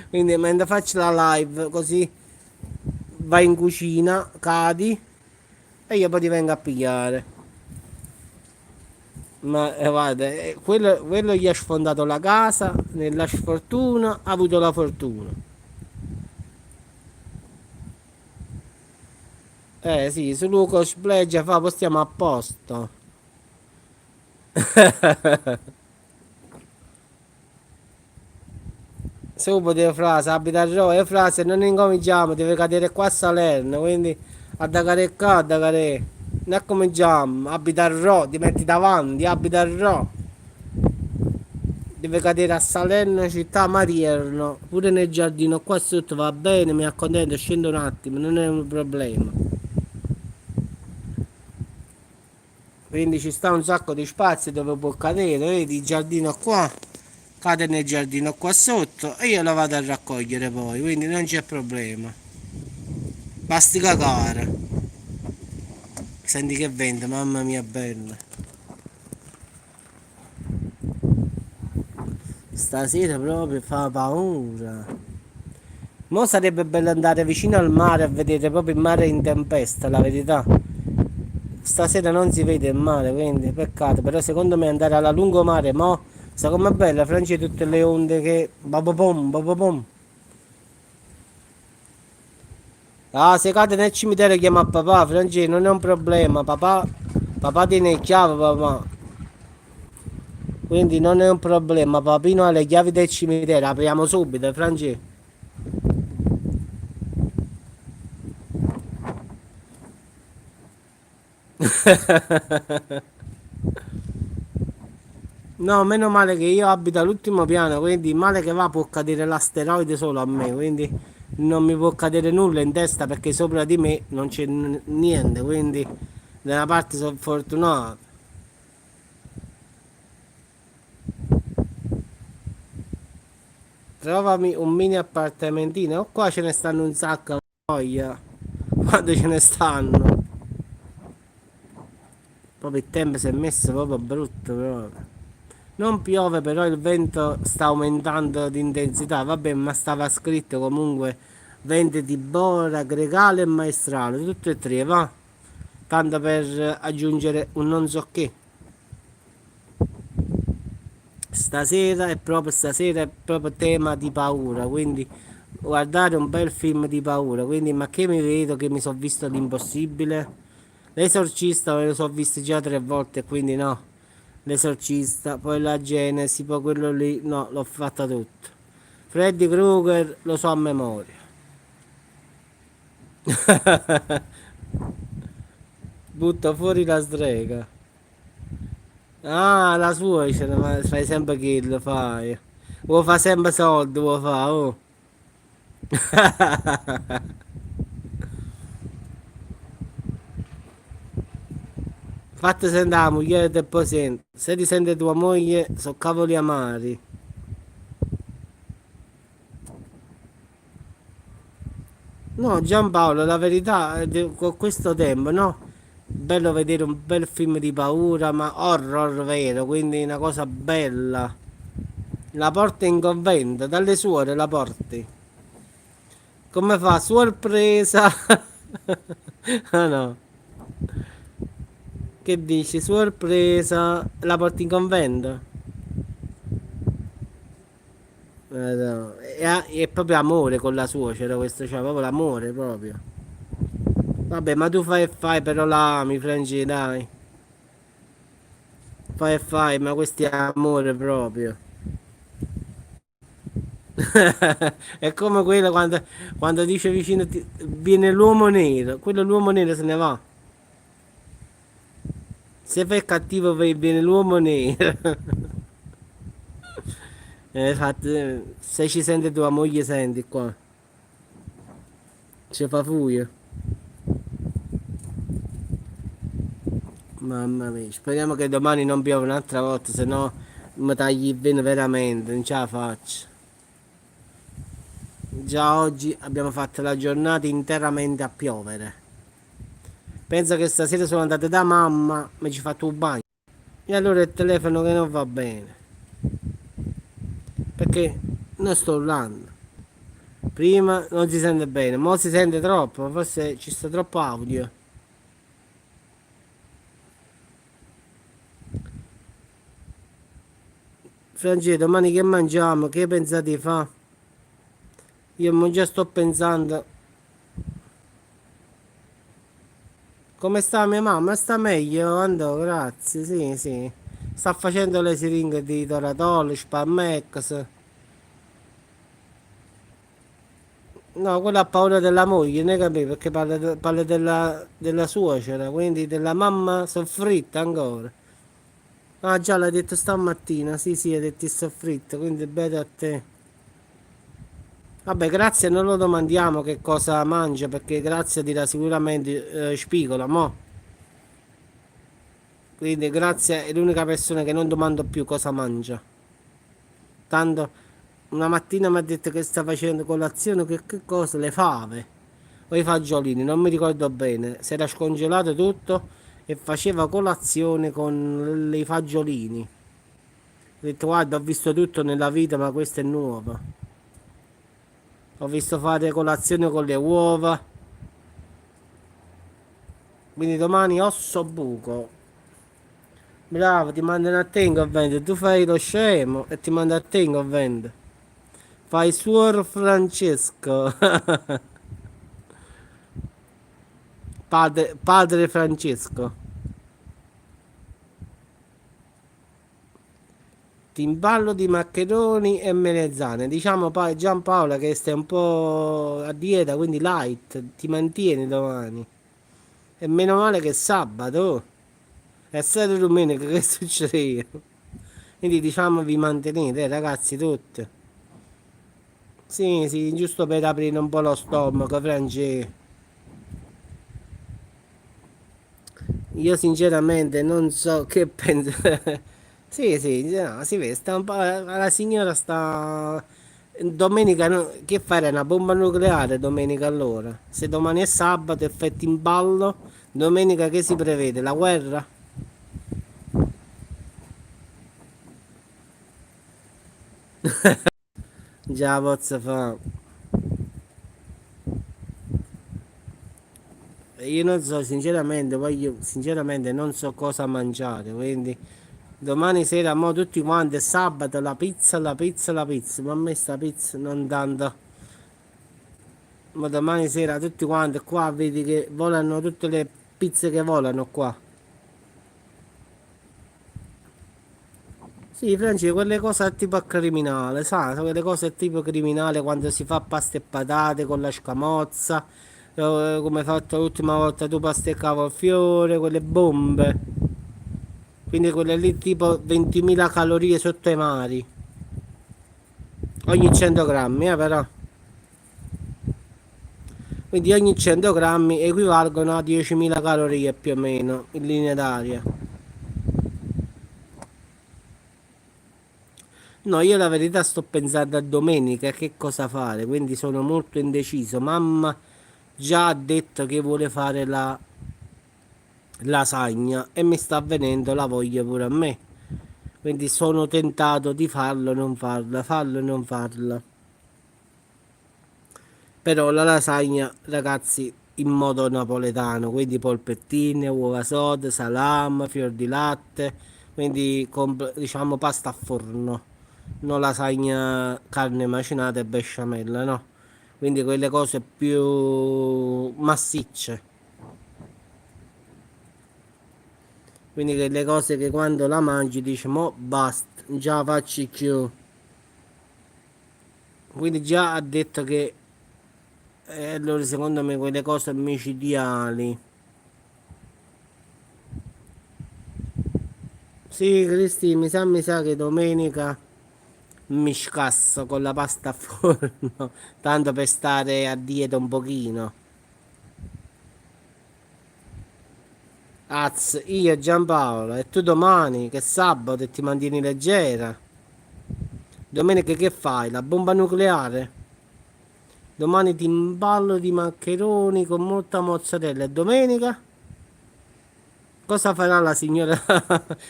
Quindi mentre faccio la live così vai in cucina, cadi e io poi ti vengo a pigliare. Ma guarda, quello gli ha sfondato la casa, nella sfortuna ha avuto la fortuna. Sì, su Lucas Play fa, poi stiamo a posto. Subito di frase, abita a Roma e frase non incominciamo, deve cadere qua a Salerno, quindi a da cadere qua, a da cadere. Non cominciamo, abita a Roma, ti metti davanti, abita a Roma. Deve cadere a Salerno, città Marierno, pure nel giardino qua sotto va bene, mi accontento, scendo un attimo, non è un problema. Quindi ci sta un sacco di spazio dove può cadere, vedi il giardino qua, cade nel giardino qua sotto e io la vado a raccogliere poi, quindi non c'è problema. Basti cagare. Senti che vento, mamma mia bella. Stasera proprio fa paura. Mo sarebbe bello andare vicino al mare a vedere proprio il mare in tempesta, la verità. Stasera non si vede il mare, quindi peccato. Però secondo me andare alla lungomare, mo, sa com'è bella, Francia, tutte le onde che... Bababom, bababom. Ah, se cade nel cimitero chiama papà, Francesco, non è un problema, papà tiene le chiavi, papà. Quindi non è un problema, papino ha le chiavi del cimitero, apriamo subito, Francesco. No, meno male che io abito all'ultimo piano, quindi male che va può cadere l'asteroide solo a me, quindi non mi può cadere nulla in testa perché sopra di me non c'è niente, quindi da una parte sono fortunato. Trovami un mini appartamentino, oh, qua ce ne stanno un sacco, voglia, quando ce ne stanno. Proprio il tempo si è messo proprio brutto proprio. Non piove, però il vento sta aumentando di intensità. Vabbè, ma stava scritto comunque vento di Bora, Gregale e Maestrale, tutte e tre, va? Tanto per aggiungere un non so che. Stasera è proprio tema di paura, quindi guardare un bel film di paura. Quindi, ma che mi vedo che mi sono visto l'impossibile? L'esorcista me lo sono visto già 3 volte, quindi no. L'esorcista, poi la Genesi, poi quello lì, no, l'ho fatta tutta. Freddy Krueger lo so a memoria. Butta fuori la strega. Ah, la suocera, ma fai sempre che lo fai. Vuoi fa sempre soldi, vuoi fa, oh. Fatti sentire la moglie e poi senti. Se ti sente tua moglie, so cavoli amari. No, Giampaolo, la verità, con questo tempo, no? Bello vedere un bel film di paura, ma horror vero, quindi una cosa bella. La porti in convento, dalle suore la porti. Come fa? Sorpresa! Ah no, che dici? Sorpresa! La porti in convento? No. È proprio amore con la suocera questo, cioè proprio l'amore proprio. Vabbè, ma tu fai e fai, però la ami, Franci, dai. Fai e fai, ma questo è amore proprio. È come quello quando dice vicino viene l'uomo nero, quello l'uomo nero se ne va. Se fai cattivo viene l'uomo nero. Se ci sente tua moglie senti qua. Ci fa furia. Mamma mia, speriamo che domani non piova un'altra volta, se no mi tagli il veno veramente, non ce la faccio. Già oggi abbiamo fatto la giornata interamente a piovere. Penso che stasera sono andato da mamma, mi ci ho fatto un bagno. E allora il telefono che non va bene. Perché non sto urlando. Prima non si sente bene, ora si sente troppo, forse ci sta troppo audio. Francesco, domani che mangiamo? Che pensate di fa? Io già sto pensando. Come sta mia mamma? Sta meglio, andò, grazie, sì, sì. Sta facendo le siringhe di Toradol, Spalmex. No, quella ha paura della moglie, ne capisci? Perché parla della suocera, quindi della mamma soffritta ancora. Ah già l'hai detto stamattina, sì sì, hai detto soffritta, quindi bene a te. Vabbè, grazie, non lo domandiamo che cosa mangia, perché Grazia dirà sicuramente spigola, mo. Quindi Grazia è l'unica persona che non domando più cosa mangia. Tanto una mattina mi ha detto che sta facendo colazione, che cosa? Le fave o i fagiolini, non mi ricordo bene. Si era scongelato tutto e faceva colazione con i fagiolini. Ho detto guarda, ho visto tutto nella vita, ma questa è nuova. Ho visto fare colazione con le uova. Quindi domani osso buco. Bravo, ti mandano a te in convento. Tu fai lo scemo e ti mando a te in convento. Fai suor Francesco. Padre Francesco. Timballo di maccheroni e melanzane. Diciamo Giampaola che stai un po' a dieta, quindi light. Ti mantieni domani. E meno male che è sabato. Oh. È stato domenica che succede? Quindi diciamo vi mantenete, ragazzi, tutti. Sì, sì, giusto per aprire un po' lo stomaco, Francesco. Io sinceramente non so che pensare. Sì, sì, no, si vede, sta un po', la signora sta. Domenica, che fare? Una bomba nucleare domenica allora? Se domani è sabato, effetti in ballo, domenica che si prevede? La guerra? Già, pozza fa. Io non so, sinceramente, sinceramente non so cosa mangiare, quindi domani sera mo tutti quanti, è sabato, la pizza, la pizza, la pizza, ma a me sta pizza non tanto, ma domani sera tutti quanti qua, vedi che volano tutte le pizze che volano qua. Sì, Franci, quelle cose tipo criminale, sai? Quelle cose tipo criminale quando si fa pasta e patate con la scamozza, come hai fatto l'ultima volta tu pasta e cavolfiore, quelle bombe. Quindi quelle lì tipo 20.000 calorie sotto i mari, ogni 100 grammi, però. Quindi ogni 100 grammi equivalgono a 10.000 calorie più o meno, in linea d'aria. No, io la verità sto pensando a domenica che cosa fare, quindi sono molto indeciso. Mamma già ha detto che vuole fare la lasagna e mi sta venendo la voglia pure a me. Quindi sono tentato di farlo o non farla, farlo o non farla. Però la lasagna, ragazzi, in modo napoletano, quindi polpettine, uova sode, salame, fior di latte, quindi diciamo pasta a forno, non lasagna carne macinata e besciamella, no? Quindi quelle cose più massicce, quindi quelle cose che quando la mangi dici, mo basta, già faccio più. Quindi già ha detto che allora secondo me quelle cose micidiali. Sì, Cristi, mi sa che domenica mi scasso con la pasta a forno, tanto per stare a dieta un pochino. Io e Giampaolo, e tu domani, che è sabato, e ti mantieni leggera. Domenica che fai? La bomba nucleare? Domani ti imballo di maccheroni con molta mozzarella. E domenica? Cosa farà la signora?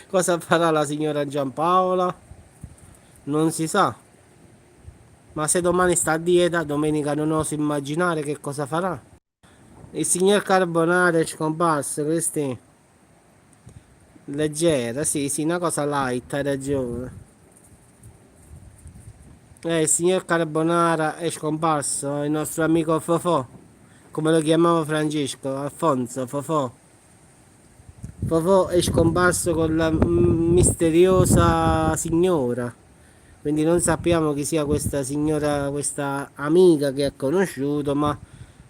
Cosa farà la signora Giampaola? Non si sa. Ma se domani sta a dieta, domenica non oso immaginare che cosa farà. Il signor Carbonara è scomparso, questi leggera, sì, sì, una cosa light, hai ragione. Il signor Carbonara è scomparso, il nostro amico Fofò, come lo chiamava Francesco, Alfonso, Fofò. Fofò è scomparso con la misteriosa signora. Quindi non sappiamo chi sia questa signora, questa amica che ha conosciuto, ma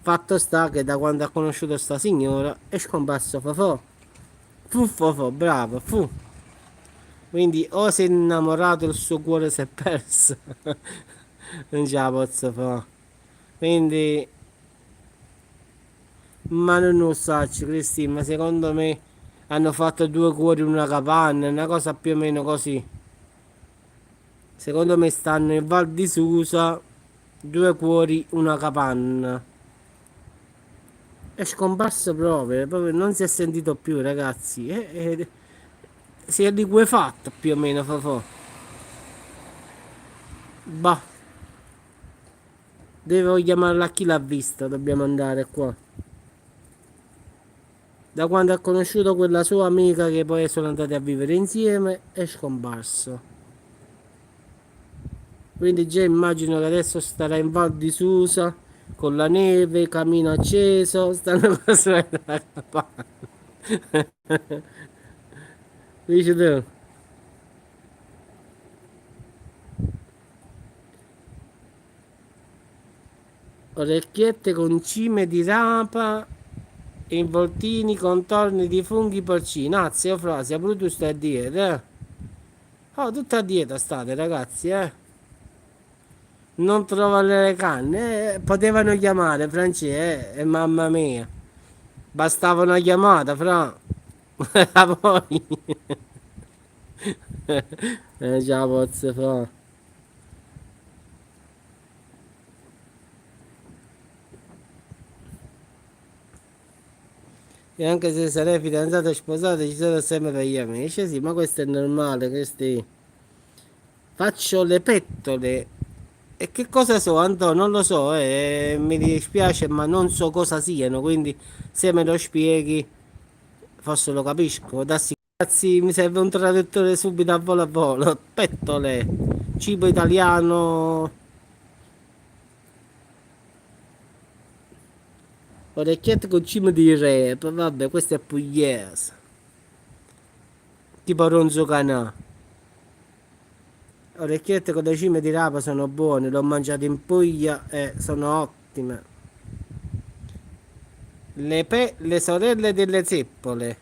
fatto sta che da quando ha conosciuto sta signora è scomparso Fofò. Fu Fofò, bravo, fu. Quindi o si è innamorato il suo cuore si è perso. Non ce la posso fare. Quindi, ma non lo so, Cristina, ma secondo me hanno fatto due cuori in una capanna, una cosa più o meno così. Secondo me stanno in Val di Susa, due cuori, una capanna. È scomparso proprio non si è sentito più, ragazzi. Si è liquefatto più o meno, Fofò. Bah, devo chiamarla a chi l'ha vista, dobbiamo andare qua. Da quando ha conosciuto quella sua amica che poi sono andati a vivere insieme, è scomparso. Quindi già immagino che adesso starà in Val di Susa, con la neve, camino acceso, stanno costruendo la capanna. Dici tu? Orecchiette con cime di rapa, involtini, contorni di funghi porcini. Azzi, o frasi, pure tu stai a dieta, eh? Oh, tutta a dieta state, ragazzi, eh? Non trovano le canne, potevano chiamare, Franci, mamma mia. Bastava una chiamata, fra. A poi. Ce la posso fare. E anche se sarei fidanzato e sposato, ci sono sempre per gli amici. Sì, ma questo è normale, questi. Faccio le pettole. E che cosa so, Antonio? Non lo so, mi dispiace, ma non so cosa siano, quindi se me lo spieghi, forse lo capisco. Dassi, ragazzi, mi serve un traduttore subito a volo a volo. Pettole, cibo italiano, orecchiette con cime di rap, vabbè, questo è pugliese, tipo Ronzo Canà. Orecchiette con le cime di rapa sono buone, l'ho mangiato in Puglia e sono ottime. Le sorelle delle zeppole.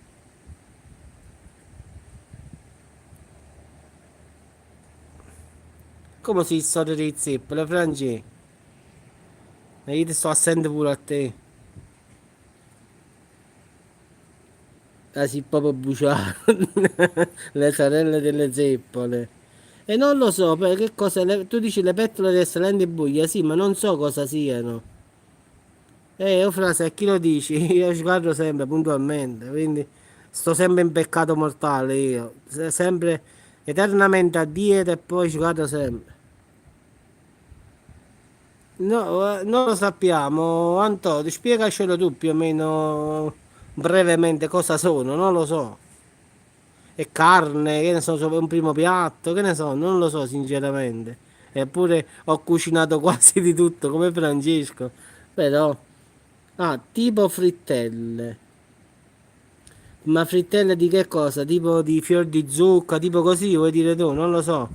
Come si sono di zeppole, Franci? Ma io ti sto assente pure a te. Ah, sì, proprio bruciato. Le sorelle delle zeppole. E non lo so, perché cosa... tu dici le pettole dell'escelente buia, sì, ma non so cosa siano. Oh frase, a chi lo dici? Io ci guardo sempre, puntualmente, quindi sto sempre in peccato mortale io. Sempre, eternamente a dieta e poi ci guardo sempre. No, non lo sappiamo, Antonio, spiegacelo tu più o meno brevemente cosa sono, non lo so. È carne, che ne so, un primo piatto, che ne so, non lo so sinceramente. Eppure ho cucinato quasi di tutto come Francesco. Però, ah, tipo frittelle. Ma frittelle di che cosa? Tipo di fior di zucca, tipo così, vuoi dire tu? Non lo so.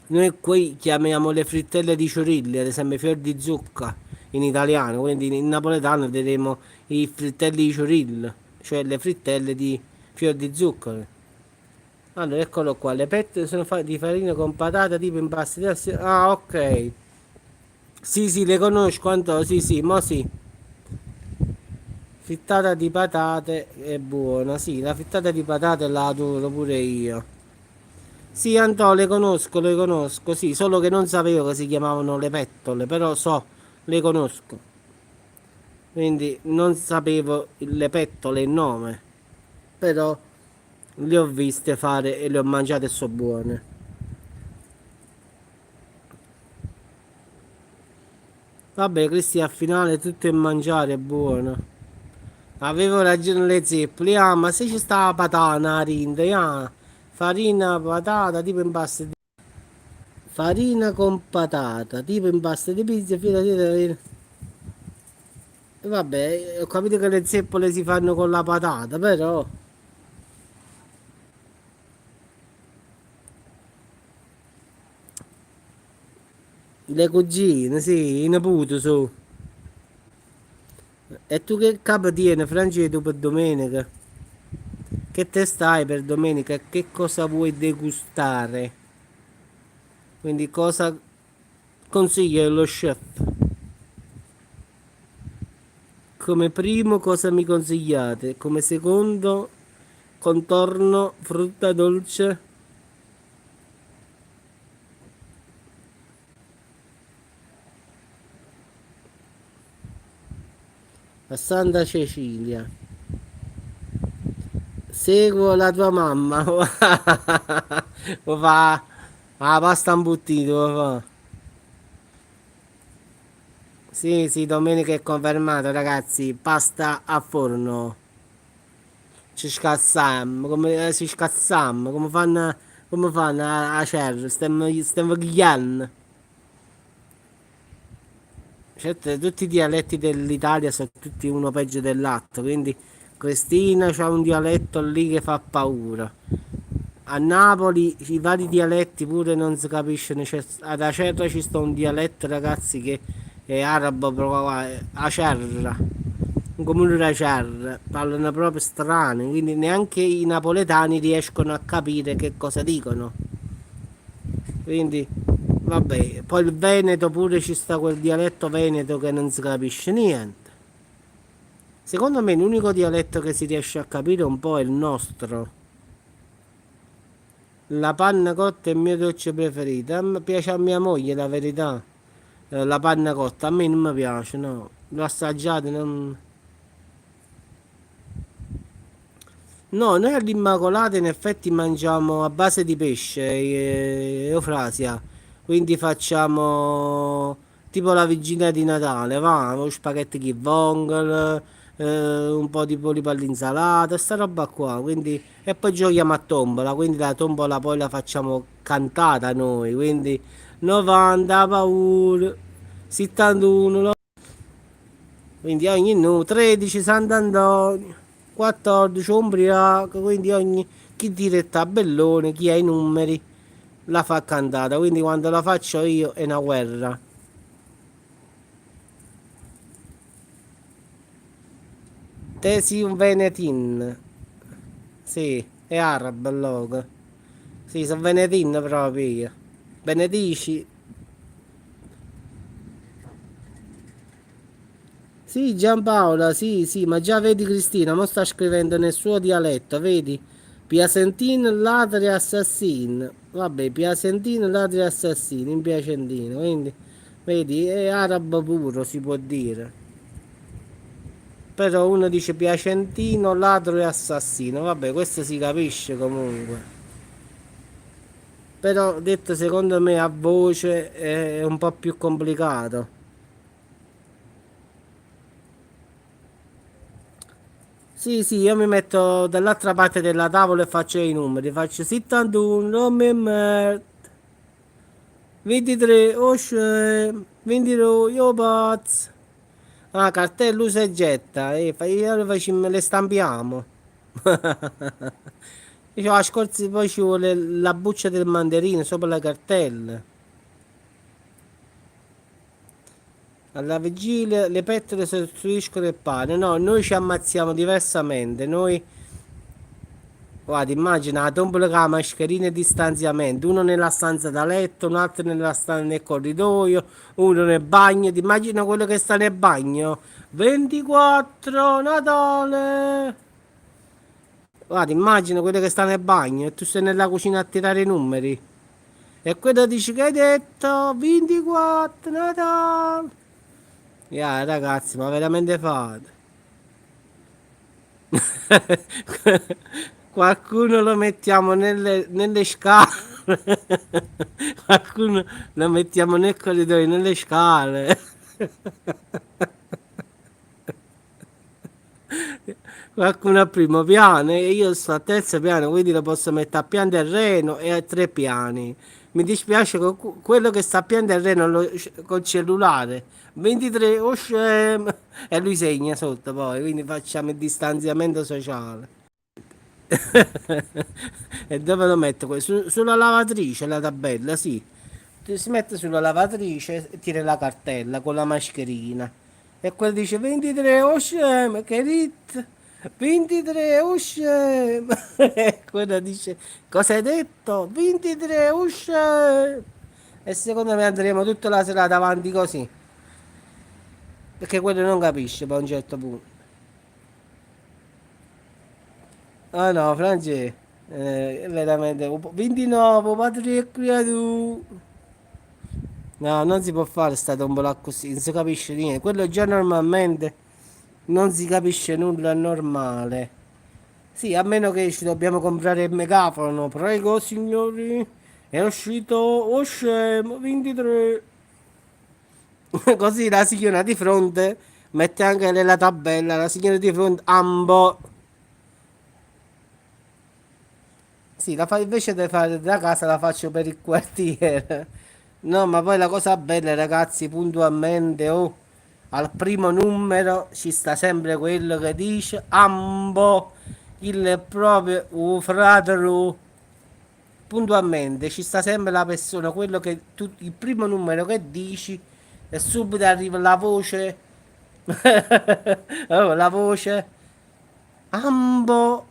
Noi qui chiamiamo le frittelle di Ciurilli, ad esempio fior di zucca in italiano, quindi in napoletano diremo i frittelli di Ciurillo, cioè le frittelle di fior di zucca. Allora, eccolo qua, le pette sono fatte di farina con patata tipo impasti. Ah, ok. Sì, sì, le conosco, Anto, sì, sì, mo sì. Frittata di patate è buona, sì, la frittata di patate la adoro pure io. Sì, Anto, le conosco, sì, solo che non sapevo che si chiamavano le pettole, però so, le conosco. Quindi non sapevo le pettole il nome, però le ho viste fare e le ho mangiate e so buone. Vabbè, Cristian, al finale tutto il mangiare è buono. Avevo ragione le zeppole, ah, ma se ci stava patata, rinda, ah, farina, patata, tipo impasto di... Farina con patata, tipo impasto di pizza, vabbè, ho capito che le zeppole si fanno con la patata, però... Le cugine, sì, i nipoti su. E tu che capo tieni, Francesco, per domenica? Che te stai per domenica? Che cosa vuoi degustare? Quindi cosa consiglia lo chef? Come primo cosa mi consigliate? Come secondo contorno frutta dolce? A Santa Cecilia. Seguo la tua mamma. Lo fa la pasta imbuttita, lo fa. Sì, sì, domenica è confermato, ragazzi. Pasta a forno. Ci scazzam, come fanno a Cer, stiamo ghigliando. Certo, tutti i dialetti dell'Italia sono tutti uno peggio dell'altro, quindi Cristina c'ha un dialetto lì che fa paura. A Napoli i vari dialetti pure non si capiscono, ad Acerra ci sta un dialetto ragazzi che è arabo proprio, Acerra, un comune di Acerra, parlano proprio strano, quindi neanche i napoletani riescono a capire che cosa dicono. Quindi, vabbè, poi il Veneto pure ci sta quel dialetto veneto che non si capisce niente. Secondo me l'unico dialetto che si riesce a capire un po' è il nostro. La panna cotta è il mio dolce preferito. Piace a mia moglie, la verità. La panna cotta, a me non mi piace, no. L'ho assaggiato, non... No, noi all'Immacolata in effetti mangiamo a base di pesce, Eufrasia. Quindi facciamo tipo la vigilia di Natale, va, spaghetti di vongole, un po' di polipo all'insalata, sta roba qua. Quindi, e poi giochiamo a tombola, quindi la tombola poi la facciamo cantata noi, quindi 90 paura, 71, quindi ogni numero, 13 Sant'Antonio, 14 Ombriaco, quindi ogni chi tira il tabellone, chi ha i numeri, la fa cantata, quindi quando la faccio io è una guerra. Te sei un venetin. Sì, è arabo il logo. Sì, sono venetin proprio io. Benedici. Sì, Giampaola, sì, sì, ma già vedi Cristina, mo sta scrivendo nel suo dialetto, vedi? Piacentin, ladri, assassin. Vabbè, Piacentin, ladri, assassin, in Piacentino, quindi, vedi, è arabo puro, si può dire. Però uno dice Piacentino, ladro e assassino, vabbè, questo si capisce comunque. Però detto secondo me a voce è un po' più complicato. Sì, sì, io mi metto dall'altra parte della tavola e faccio i numeri. Faccio 71, non mi mer- 23, osce, 22, io pazzo. Ah, cartello usa e getta. Io le stampiamo. Io ascolti, poi ci vuole la buccia del mandarino sopra la cartella. Alla vigilia le pettole sostituiscono il pane. No, noi ci ammazziamo diversamente. Noi, guarda, immagina la tombola con la mascherina e distanziamento. Uno nella stanza da letto, un altro nella stanza nel corridoio, uno nel bagno. Ti immagina quello che sta nel bagno? 24 Natale. Guarda, immagina quello che sta nel bagno e tu stai nella cucina a tirare i numeri. E quello dice che hai detto 24 Natale. Ragazzi, ma veramente fate? Qualcuno lo mettiamo nelle scale. Qualcuno lo mettiamo nel corridoio, nelle scale. Qualcuno al primo piano e io sto al terzo piano, quindi lo posso mettere a pian terreno e a tre piani. Mi dispiace con quello che sta a pian terreno col cellulare. 23, oh scemo. E lui segna sotto poi, quindi facciamo il distanziamento sociale. E dove lo metto? Sulla lavatrice la tabella, sì. Si mette sulla lavatrice e tira la cartella con la mascherina. E quello dice 23, oh scemo, che rit. 23, oh scemo. E quello dice, cosa hai detto? 23, oh scemo. E secondo me andremo tutta la serata avanti così. Perché quello non capisce poi a un certo punto. Ah no, Franci, è veramente 29, padre e creatura. No, non si può fare sta tombola così, non si capisce niente. Quello già normalmente non si capisce nulla, è normale. Sì, a meno che ci dobbiamo comprare il megafono. Prego, signori. È uscito, oh scemo, 23. Così la signora di fronte mette anche nella tabella, la signora di fronte, ambo. Sì, invece di fare da casa la faccio per il quartiere. No, ma poi la cosa bella, ragazzi, puntualmente, oh, al primo numero ci sta sempre quello che dice ambo, il proprio fratello. Puntualmente ci sta sempre la persona, quello che tu, il primo numero che dici e subito arriva la voce. Oh, la voce ambo.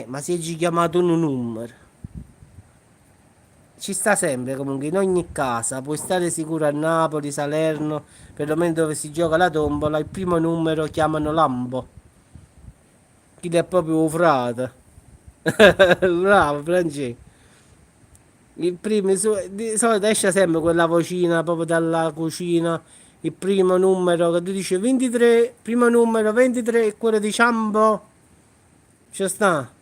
Ma si è chiamato un numero. Ci sta sempre comunque in ogni casa, puoi stare sicuro a Napoli, Salerno, perlomeno dove si gioca la tombola, il primo numero chiamano Lambo, chi è proprio un frate. Bravo Francesco. Il primo, di solito esce sempre quella vocina proprio dalla cucina, il primo numero che tu dici 23, primo numero 23 e quello di Ciambo, ci sta.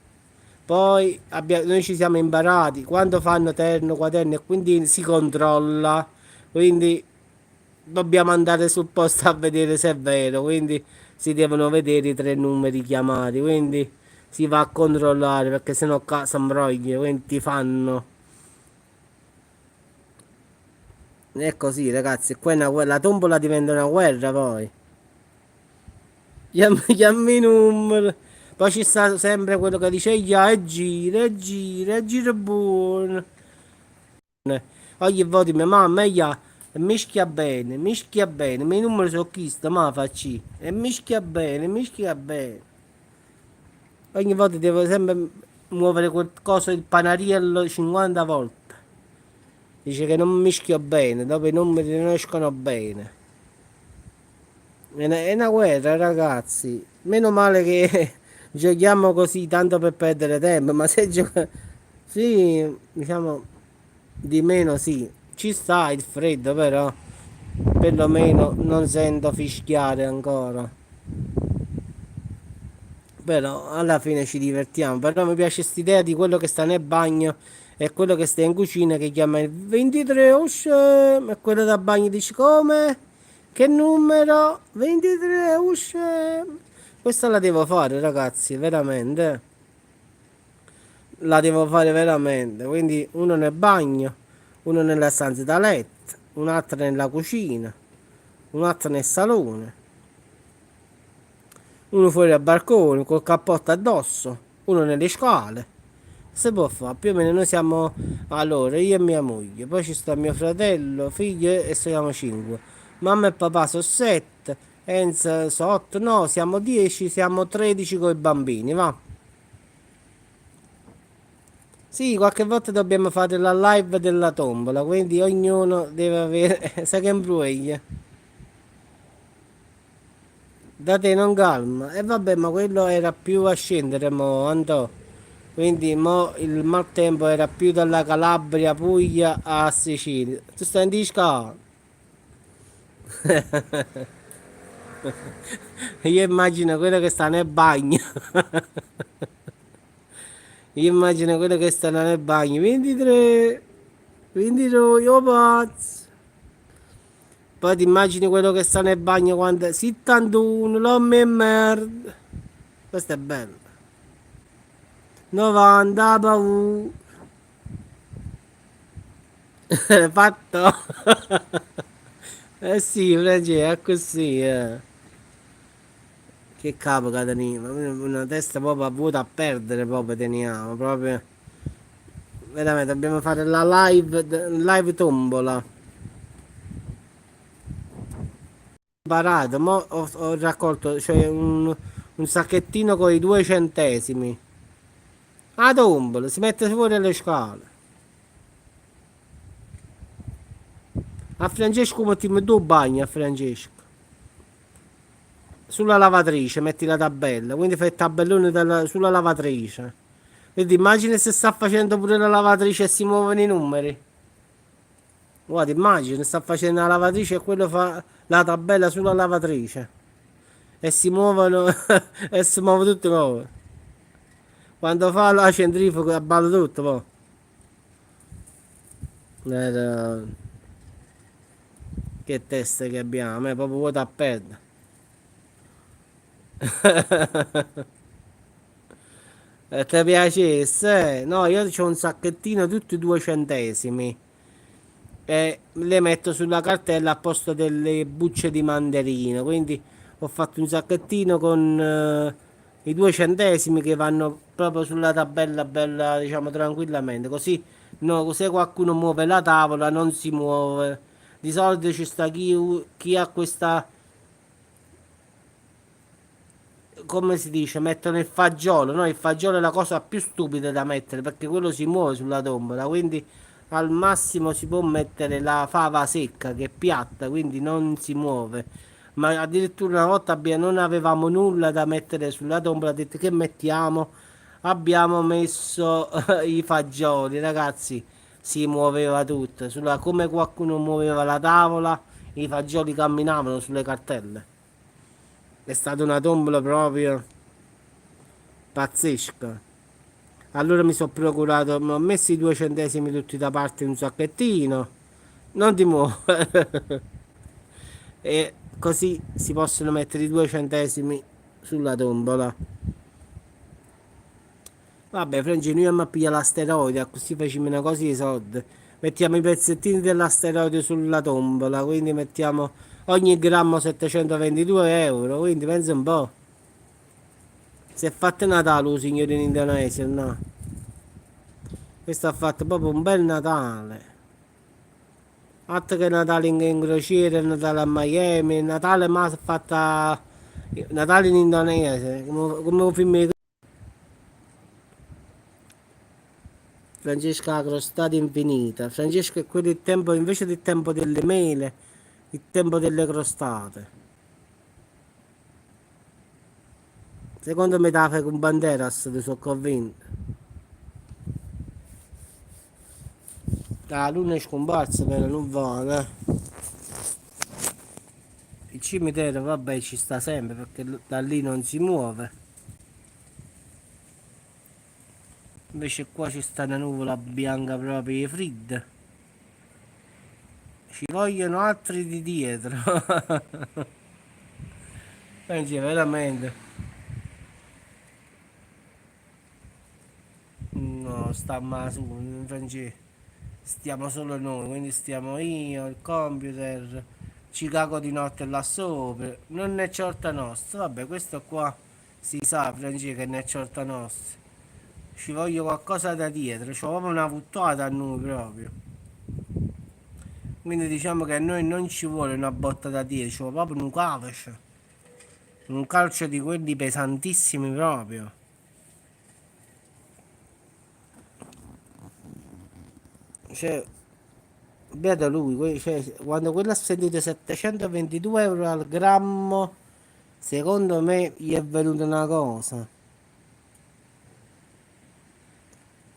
Poi noi ci siamo imparati quando fanno terno, quaterno e quindi si controlla. Quindi dobbiamo andare sul posto a vedere se è vero. Quindi si devono vedere i tre numeri chiamati. Quindi si va a controllare perché sennò casa imbroglia. Quindi ti fanno. È così ragazzi. Qua è la tombola diventa una guerra poi. Chiammi i numeri. Poi ci sta sempre quello che dice, e gira, e gira, e gira, e gira buono. Ogni volta mia mamma io mischia bene, i miei numeri sono chiste, ma facci, e mischia bene. Ogni volta devo sempre muovere quel coso, il panariello 50 volte. Dice che non mischio bene, dopo i numeri non escono bene. È una guerra, ragazzi. Meno male che giochiamo così tanto per perdere tempo, ma se gioca... Sì, diciamo di meno sì. Ci sta il freddo, però perlomeno non sento fischiare ancora. Però alla fine ci divertiamo. Però mi piace quest'idea di quello che sta nel bagno e quello che sta in cucina che chiama il 23 usce. E quello da bagno dice come? Che numero? 23 usce. Questa la devo fare, ragazzi, veramente. La devo fare veramente. Quindi uno nel bagno, uno nella stanza da letto, un altro nella cucina, un altro nel salone, uno fuori al balcone col cappotto addosso, uno nelle scale. Si può fare, più o meno noi siamo allora io e mia moglie, poi ci sta mio fratello, figlio e siamo 5. Mamma e papà sono 7, Enzo sono 8, no, siamo 10, siamo 13 con i bambini, va. Sì, qualche volta dobbiamo fare la live della tombola, quindi ognuno deve avere, sai che imprueglia. Da te non calma. E vabbè, ma quello era più a scendere, mo, andò. Quindi mo il maltempo era più dalla Calabria, Puglia a Sicilia. Tu stai in disca? Io immagino quello che sta nel bagno. Io immagino quello che sta nel bagno. 23, 22, io pazzo. Poi ti immagini quello che sta nel bagno quando... 71, l'uomo è merda. Questo è bello. 90, paura. Fatto. Eh sì, Francesco, è così, eh. Che capo che teniamo. Una testa proprio a vuoto a perdere proprio teniamo. Proprio. Veramente, dobbiamo fare la live tombola. Imparato, mo ho raccolto, cioè un sacchettino con i 2 centesimi. A tombola, si mette fuori alle scale. A Francesco mettiamo 2 bagni a Francesco. Sulla lavatrice metti la tabella, quindi fai il tabellone sulla lavatrice. Quindi immagina se sta facendo pure la lavatrice e si muovono i numeri. Guarda, immagina, sta facendo la lavatrice e quello fa la tabella sulla lavatrice. E si muovono e si muovono tutte cose. Quando fa la centrifuga balla tutto, poi. Eh, che teste che abbiamo, è proprio vuoto a perdere. Ti piacesse? No, io ho un sacchettino tutti 2 centesimi e le metto sulla cartella a posto delle bucce di mandarino. Quindi ho fatto un sacchettino con i 2 centesimi che vanno proprio sulla tabella bella, diciamo tranquillamente. Così, no, se qualcuno muove la tavola non si muove. Di solito ci sta chi ha questa, come si dice, mettono il fagiolo, no? Il fagiolo è la cosa più stupida da mettere perché quello si muove sulla tombola, quindi al massimo si può mettere la fava secca che è piatta, quindi non si muove. Ma addirittura una volta non avevamo nulla da mettere sulla tombola, ha detto che mettiamo? Abbiamo messo i fagioli, ragazzi, si muoveva tutto, come qualcuno muoveva la tavola, i fagioli camminavano sulle cartelle. È stata una tombola proprio pazzesca. Allora mi sono procurato, mi ho messo i 2 centesimi tutti da parte in un sacchettino. Non ti muovere. E così si possono mettere i 2 centesimi sulla tombola. Vabbè, Franci, noi andiamo a pigliare l'asteroide, così facciamo una cosa di soldi. Mettiamo i pezzettini dell'asteroide sulla tombola, quindi mettiamo ogni grammo 722 euro, quindi pensa un po'. Si è fatto Natale, signore in Indonesia, no? Questo ha fatto proprio un bel Natale. Altro che Natale in crociera, Natale a Miami, Natale ma si è fatta Natale in Indonesia, come un film di Francesca la crostata infinita. Francesco è quello il tempo, invece del tempo delle mele, il tempo delle crostate. Secondo me la fai con Banderas, ne sono convinto. La luna è scomparsa però non va, eh. Il cimitero vabbè ci sta sempre perché da lì non si muove. Invece qua ci sta una nuvola bianca proprio fredda. Ci vogliono altri di dietro. Pensi veramente. No, sta ma su, in francese. Stiamo solo noi, quindi stiamo io, il computer, ci cago di notte là sopra. Non è certa nostra. Vabbè, questo qua si sa, francese, che non è certa nostra. Ci voglio qualcosa da dietro, c'ho proprio una puttata a noi proprio. Quindi diciamo che a noi non ci vuole una botta da dietro, ci vuole proprio un calcio. Un calcio di quelli pesantissimi proprio. Cioè, beato lui, cioè, quando quello ha sentito 722 euro al grammo, secondo me gli è venuta una cosa.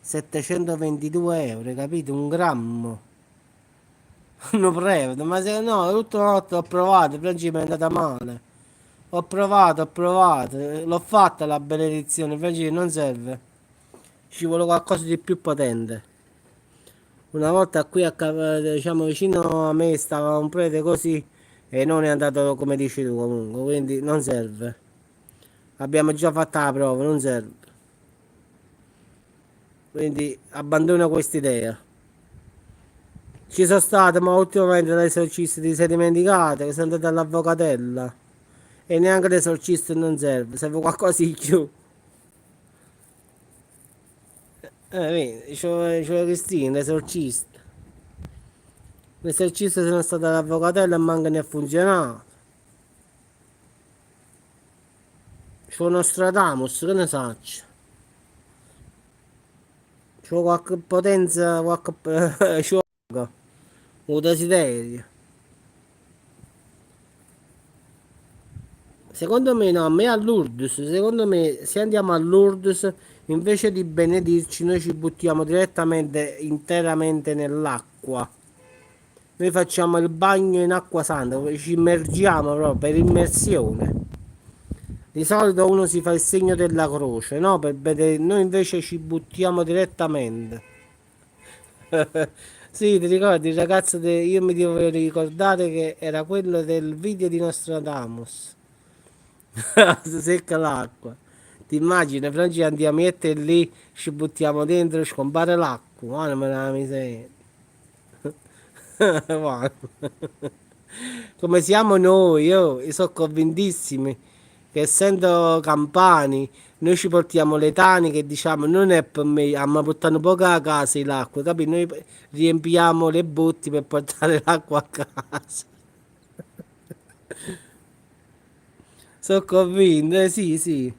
722 euro, capito? Un grammo. Non prevede, ma se no, tutta la notte ho provato, però ci mi è andata male. Ho provato, l'ho fatta la benedizione, invece non serve. Ci vuole qualcosa di più potente. Una volta qui diciamo vicino a me stava un prete così e non è andato come dici tu comunque, quindi non serve. Abbiamo già fatto la prova, non serve. Quindi abbandono questa idea. Ci sono state, ma ultimamente l'esorcista ti sei dimenticato che sei andato all'avvocatella. E neanche l'esorcista non serve qualcosa di più. Vedi, c'è Cristina, l'esorcista. L'esorcista sono stato all'avvocatella e manca ne ha funzionato. C'è uno Stradamus, che ne saccio? C'è qualche potenza, qualche sciocca, un desiderio. Secondo me no, a me a Lourdes, secondo me se andiamo a Lourdes invece di benedirci noi ci buttiamo direttamente interamente nell'acqua. Noi facciamo il bagno in acqua santa, ci immergiamo proprio per immersione. Di solito uno si fa il segno della croce, no? Per vedere, noi invece ci buttiamo direttamente. Sì, ti ricordi il ragazzo, io mi devo ricordare che era quello del video di Nostradamus. Si secca l'acqua. Ti immagini, però ci andiamo io e te lì, ci buttiamo dentro, scompare l'acqua. Ma non me la miseria. Guarda. Come siamo noi, io sono convintissimi che essendo campani noi ci portiamo le taniche e diciamo non è per me, ma portano poco a casa l'acqua, capito? Noi riempiamo le botti per portare l'acqua a casa. Sono convinto, sì, sì.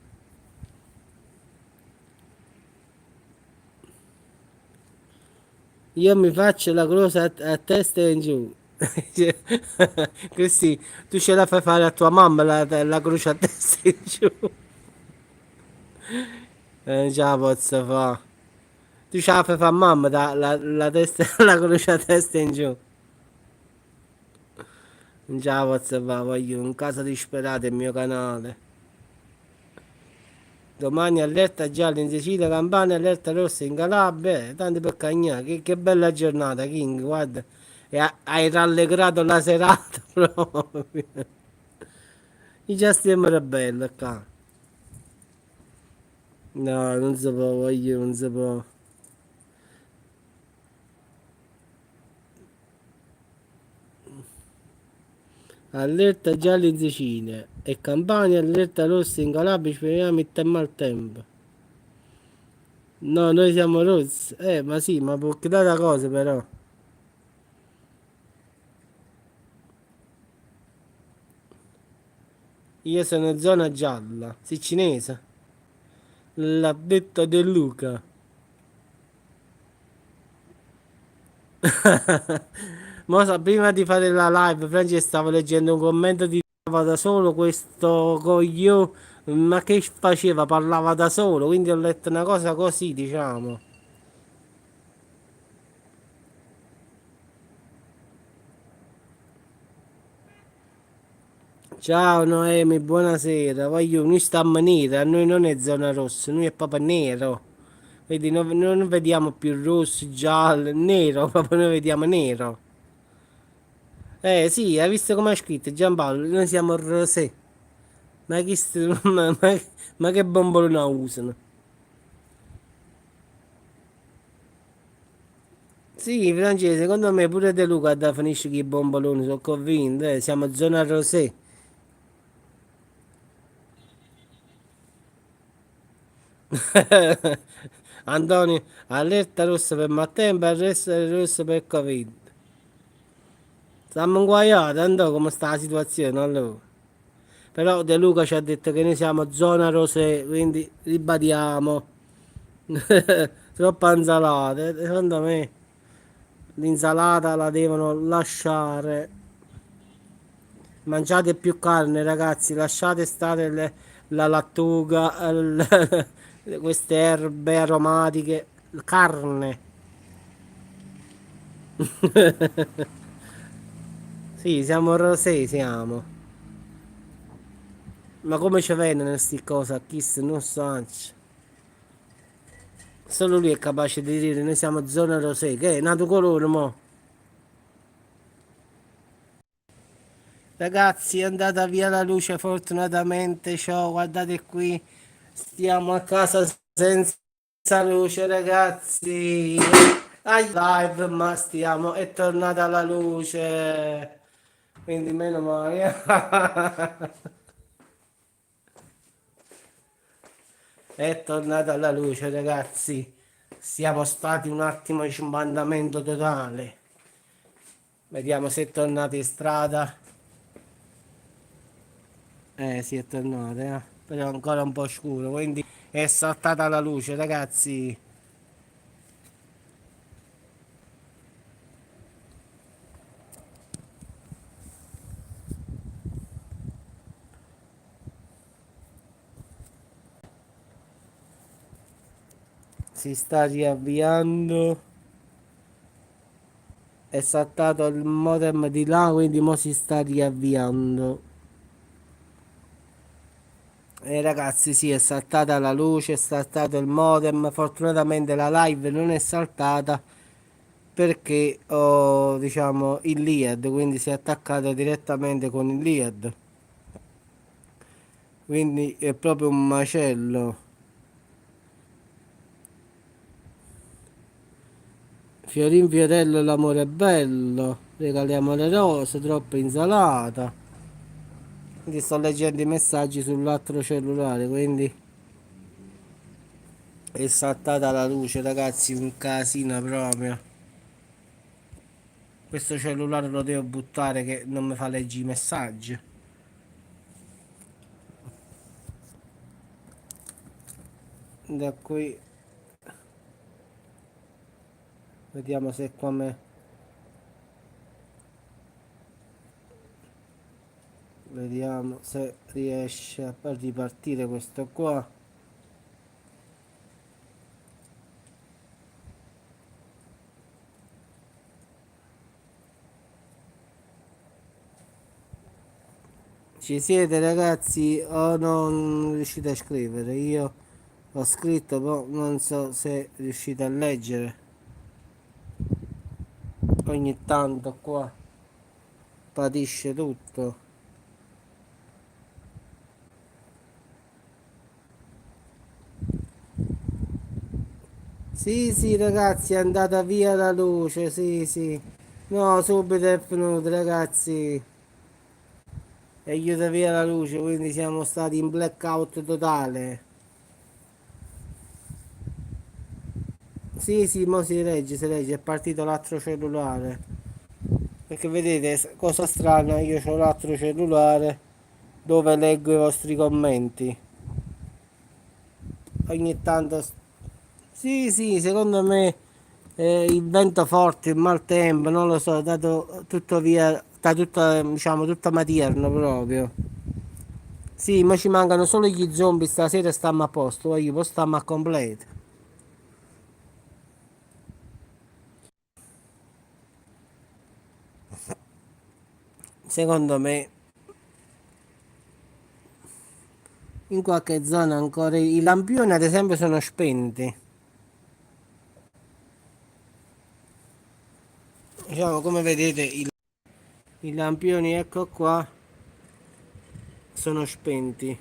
Io mi faccio la croce a testa in giù. Cioè, Cristi, tu ce la fai fare a tua mamma la croce a testa in giù. Non ce la posso fare. Tu ce la fai fare a mamma la testa, la croce a testa in giù. Non ce la posso fare, voglio un caso disperato il mio canale. Domani allerta gialla in Sicilia, Campania, allerta rossa in Calabria, tanto per cagnare. Che bella giornata, King, guarda. Hai rallegrato la serata proprio. I già stiamo bello qua. No, non si può, voglio, non si può. Allerta gialla in Sicilia e Campania, allerta rossa in Calabria, speriamo il tempo. No, noi siamo rossi. Ma sì, ma può dare cosa però. Io sono zona gialla, sei cinese. L'ha detto De Luca. Prima di fare la live, Francesco, stavo leggendo un commento di parlava da solo questo coglio, ma che faceva? Parlava da solo, quindi ho letto una cosa così, diciamo. Ciao Noemi, buonasera. Voglio, noi stiamo nero, a noi non è zona rossa, noi è proprio nero. Vedi, non vediamo più rosso, giallo, nero, proprio noi vediamo nero. Sì, hai visto come ha scritto Giampaolo? Noi siamo rosé. Ma che, ma che bombolone usano? Sì, francese, secondo me pure De Luca da finisce che i bomboloni, sono convinto, siamo zona rosé. Antonio, allerta rossa per Matteo e arresto rosso per Covid. Siamo inguaiati, Antonio, come sta la situazione allora? Però De Luca ci ha detto che noi siamo zona rosé, quindi ribadiamo. Troppa insalata, secondo me l'insalata la devono lasciare. Mangiate più carne, ragazzi, lasciate stare la lattuga, queste erbe aromatiche, carne. Sì, siamo rosé, siamo. Ma come ci vengono queste cose? Chi se non sa. Solo lui è capace di dire noi siamo zona rosé, che è nato colore, mo. Ragazzi, è andata via la luce fortunatamente, ciao, guardate qui, stiamo a casa senza luce, ragazzi. Live, ma stiamo, è tornata la luce, quindi meno male. È tornata la luce, ragazzi. Siamo stati un attimo in sbandamento totale. Vediamo se è tornata in strada. Sì, è tornata, però è ancora un po' scuro, quindi è saltata la luce, ragazzi. Si sta riavviando. È saltato il modem di là, quindi mo si sta riavviando. Ragazzi, sì, è saltata la luce, è saltato il modem. Fortunatamente la live non è saltata perché ho, diciamo, il Liad, quindi si è attaccato direttamente con il Liad. Quindi è proprio un macello. Fiorin Fiorello, l'amore è bello. Regaliamo le rose, troppa insalata. Quindi sto leggendo i messaggi sull'altro cellulare, quindi è saltata la luce, ragazzi, un casino proprio. Questo cellulare lo devo buttare che non mi fa leggere i messaggi. Da qui vediamo se come. Vediamo se riesce a far ripartire questo qua. Ci siete ragazzi o non riuscite a scrivere? Io ho scritto, ma non so se riuscite a leggere. Ogni tanto qua patisce tutto. Sì, sì, ragazzi, è andata via la luce, sì, sì. No, subito è venuto, ragazzi. È chiusa via la luce, quindi siamo stati in blackout totale. Sì, sì, mo si legge, è partito l'altro cellulare. Perché vedete, cosa strana, io ho l'altro cellulare dove leggo i vostri commenti. Ogni tanto... Sì, sì, secondo me il vento forte, il maltempo, non lo so, dato tutto via, da tutta, diciamo, tutta Matierno proprio. Sì, ma ci mancano solo gli zombie, stasera stiamo a posto, io poi stiamo a completo. Secondo me in qualche zona ancora i lampioni ad esempio sono spenti. Diciamo come vedete i lampioni ecco qua sono spenti.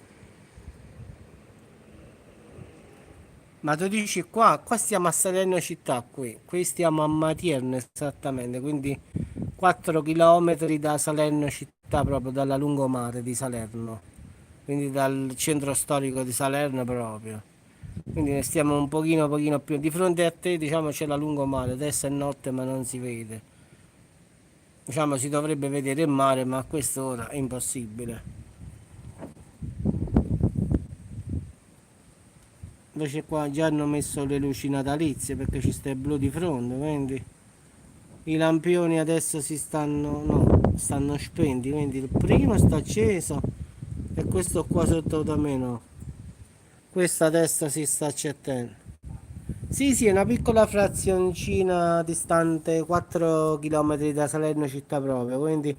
Ma tu dici qua stiamo a Salerno città qui stiamo a Matierno esattamente, quindi 4 km da Salerno città proprio dalla lungomare di Salerno, quindi dal centro storico di Salerno proprio. Quindi ne stiamo un pochino più. Di fronte a te, diciamo, c'è la lungomare, adesso è notte ma non si vede. Diciamo si dovrebbe vedere il mare, ma a quest'ora è impossibile. Invece qua già hanno messo le luci natalizie perché ci sta il blu di fronte, quindi i lampioni adesso si stanno, no, stanno spenti, quindi il primo sta acceso e questo qua sotto da me no. Questo adesso si sta accendendo. Sì, sì, è una piccola frazioncina distante 4 km da Salerno città proprio, quindi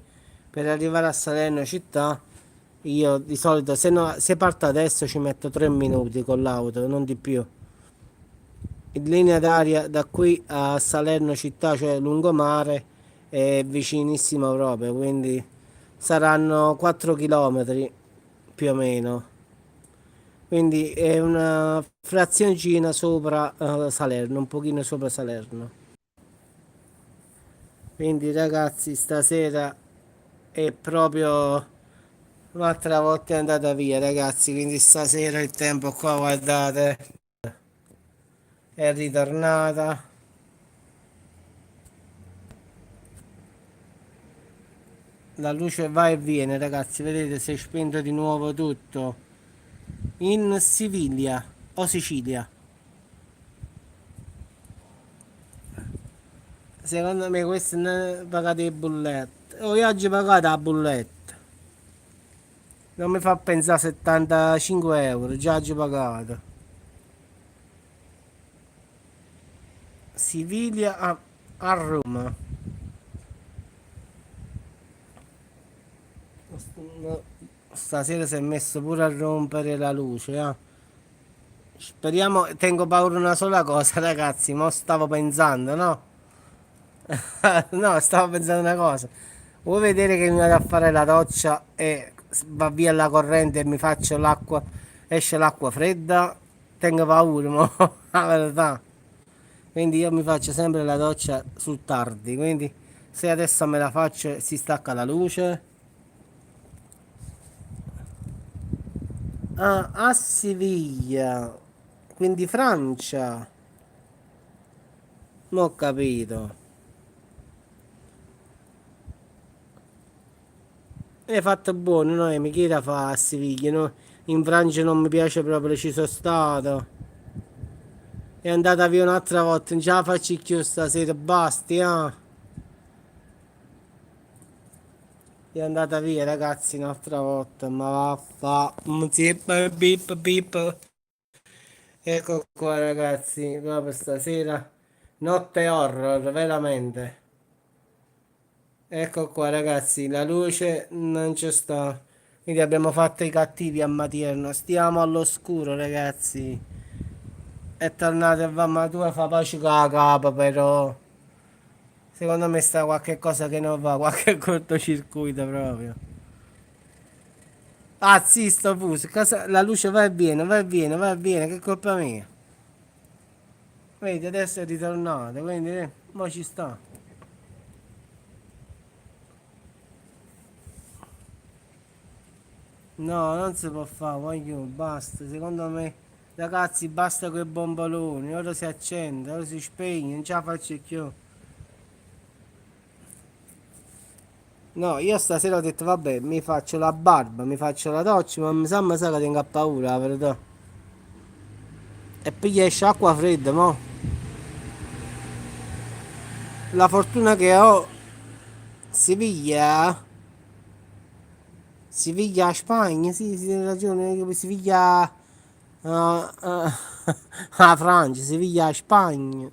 per arrivare a Salerno città io di solito se, no, se parto adesso ci metto 3 minuti con l'auto, non di più. In linea d'aria da qui a Salerno città, cioè lungomare, è vicinissimo proprio, quindi saranno 4 km più o meno. Quindi è una frazioncina sopra Salerno, un pochino sopra Salerno. Quindi ragazzi, stasera è proprio un'altra volta è andata via, ragazzi. Quindi stasera il tempo qua, guardate, è ritornata. La luce va e viene, ragazzi. Vedete, si è spento di nuovo tutto. In Siviglia o Sicilia. Secondo me questo ne pagate le bollette. Oggi pagate la bolletta. Non mi fa pensare a 75 euro, già oggi pagato. Siviglia a Roma. Stasera si è messo pure a rompere la luce, eh. Speriamo, tengo paura una sola cosa, ragazzi. Mo stavo pensando, no? No, stavo pensando una cosa. Vuoi vedere che mi vado a fare la doccia e va via la corrente e mi faccio l'acqua, esce l'acqua fredda? Tengo paura, mo, la verità. Quindi io mi faccio sempre la doccia sul tardi, quindi se adesso me la faccio e si stacca la luce. Ah, a Siviglia, quindi Francia. Non ho capito. È fatto buono, no? Mi chiede fa a Siviglia, no? In Francia non mi piace proprio, ci sono stato. È andata via un'altra volta, non ce la faccio più stasera, basti, ah. È andata via, ragazzi, un'altra volta, ma vaffa. Zip, bip, bip. Ecco qua, ragazzi, proprio stasera. Notte horror, veramente. Ecco qua, ragazzi, la luce non c'è sta. Quindi abbiamo fatto i cattivi a Matierno. Stiamo all'oscuro, ragazzi. È tornato e va, ma tu fa pace con la capa, però. Secondo me sta qualche cosa che non va, qualche cortocircuito proprio. Ah, sì, sto fuso. La luce va e viene, va e viene, va e viene, che colpa mia. Vedi, adesso è ritornato, quindi mo ci sta. No, non si può fare, voglio, basta. Secondo me, ragazzi, basta con i bomboloni. Ora si accende, ora si spegne, non ce la faccio più. No, io stasera ho detto vabbè, mi faccio la barba, mi faccio la doccia, ma mi sa che tengo paura, la verità. E poi esce acqua fredda, mo. La fortuna che ho, Siviglia, Siviglia a Spagna, sì, sì, hai ragione, Siviglia a Francia, Siviglia a Spagna.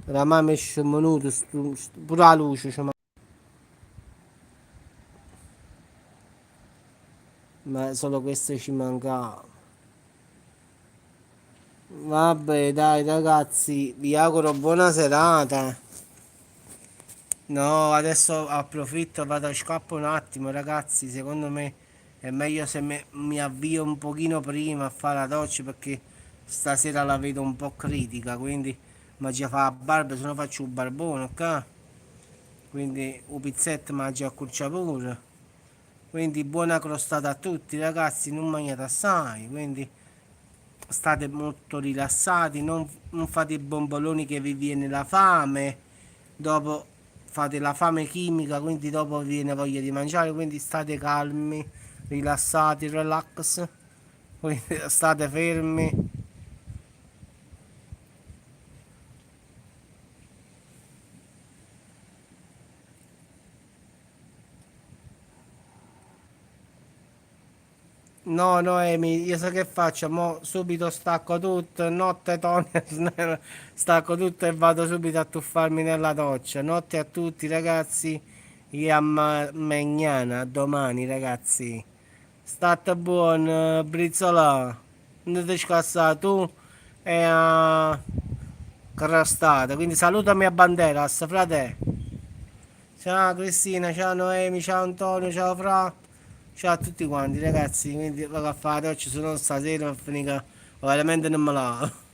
Oramai mi è scemunuto, pure la luce, cioè, ma solo questo ci mancava. Vabbè, dai ragazzi, vi auguro buona serata. No, adesso approfitto, vado a scappo un attimo, ragazzi. Secondo me è meglio se mi avvio un pochino prima a fare la doccia perché stasera la vedo un po' critica. Quindi mi già fa la barba, se no faccio un barbone, ok? Quindi un pizzetto mi già accorcia pure. Quindi buona crostata a tutti, ragazzi. Non mangiate assai, quindi state molto rilassati, non fate i bomboloni che vi viene la fame, dopo fate la fame chimica, quindi dopo vi viene voglia di mangiare, quindi state calmi, rilassati, relax, quindi state fermi. No, Noemi, io so che faccio, mo subito stacco tutto, notte toner, stacco tutto e vado subito a tuffarmi nella doccia. Notte a tutti ragazzi, e a mañana, a domani ragazzi. State buon, Brizzola, non ti scassare tu e a Crostata, quindi salutami a Banderas, frate. Ciao Cristina, ciao Noemi, ciao Antonio, ciao Fra. Ciao a tutti quanti ragazzi, quindi vado a fare la doccia, se no stasera mi finita veramente non me la.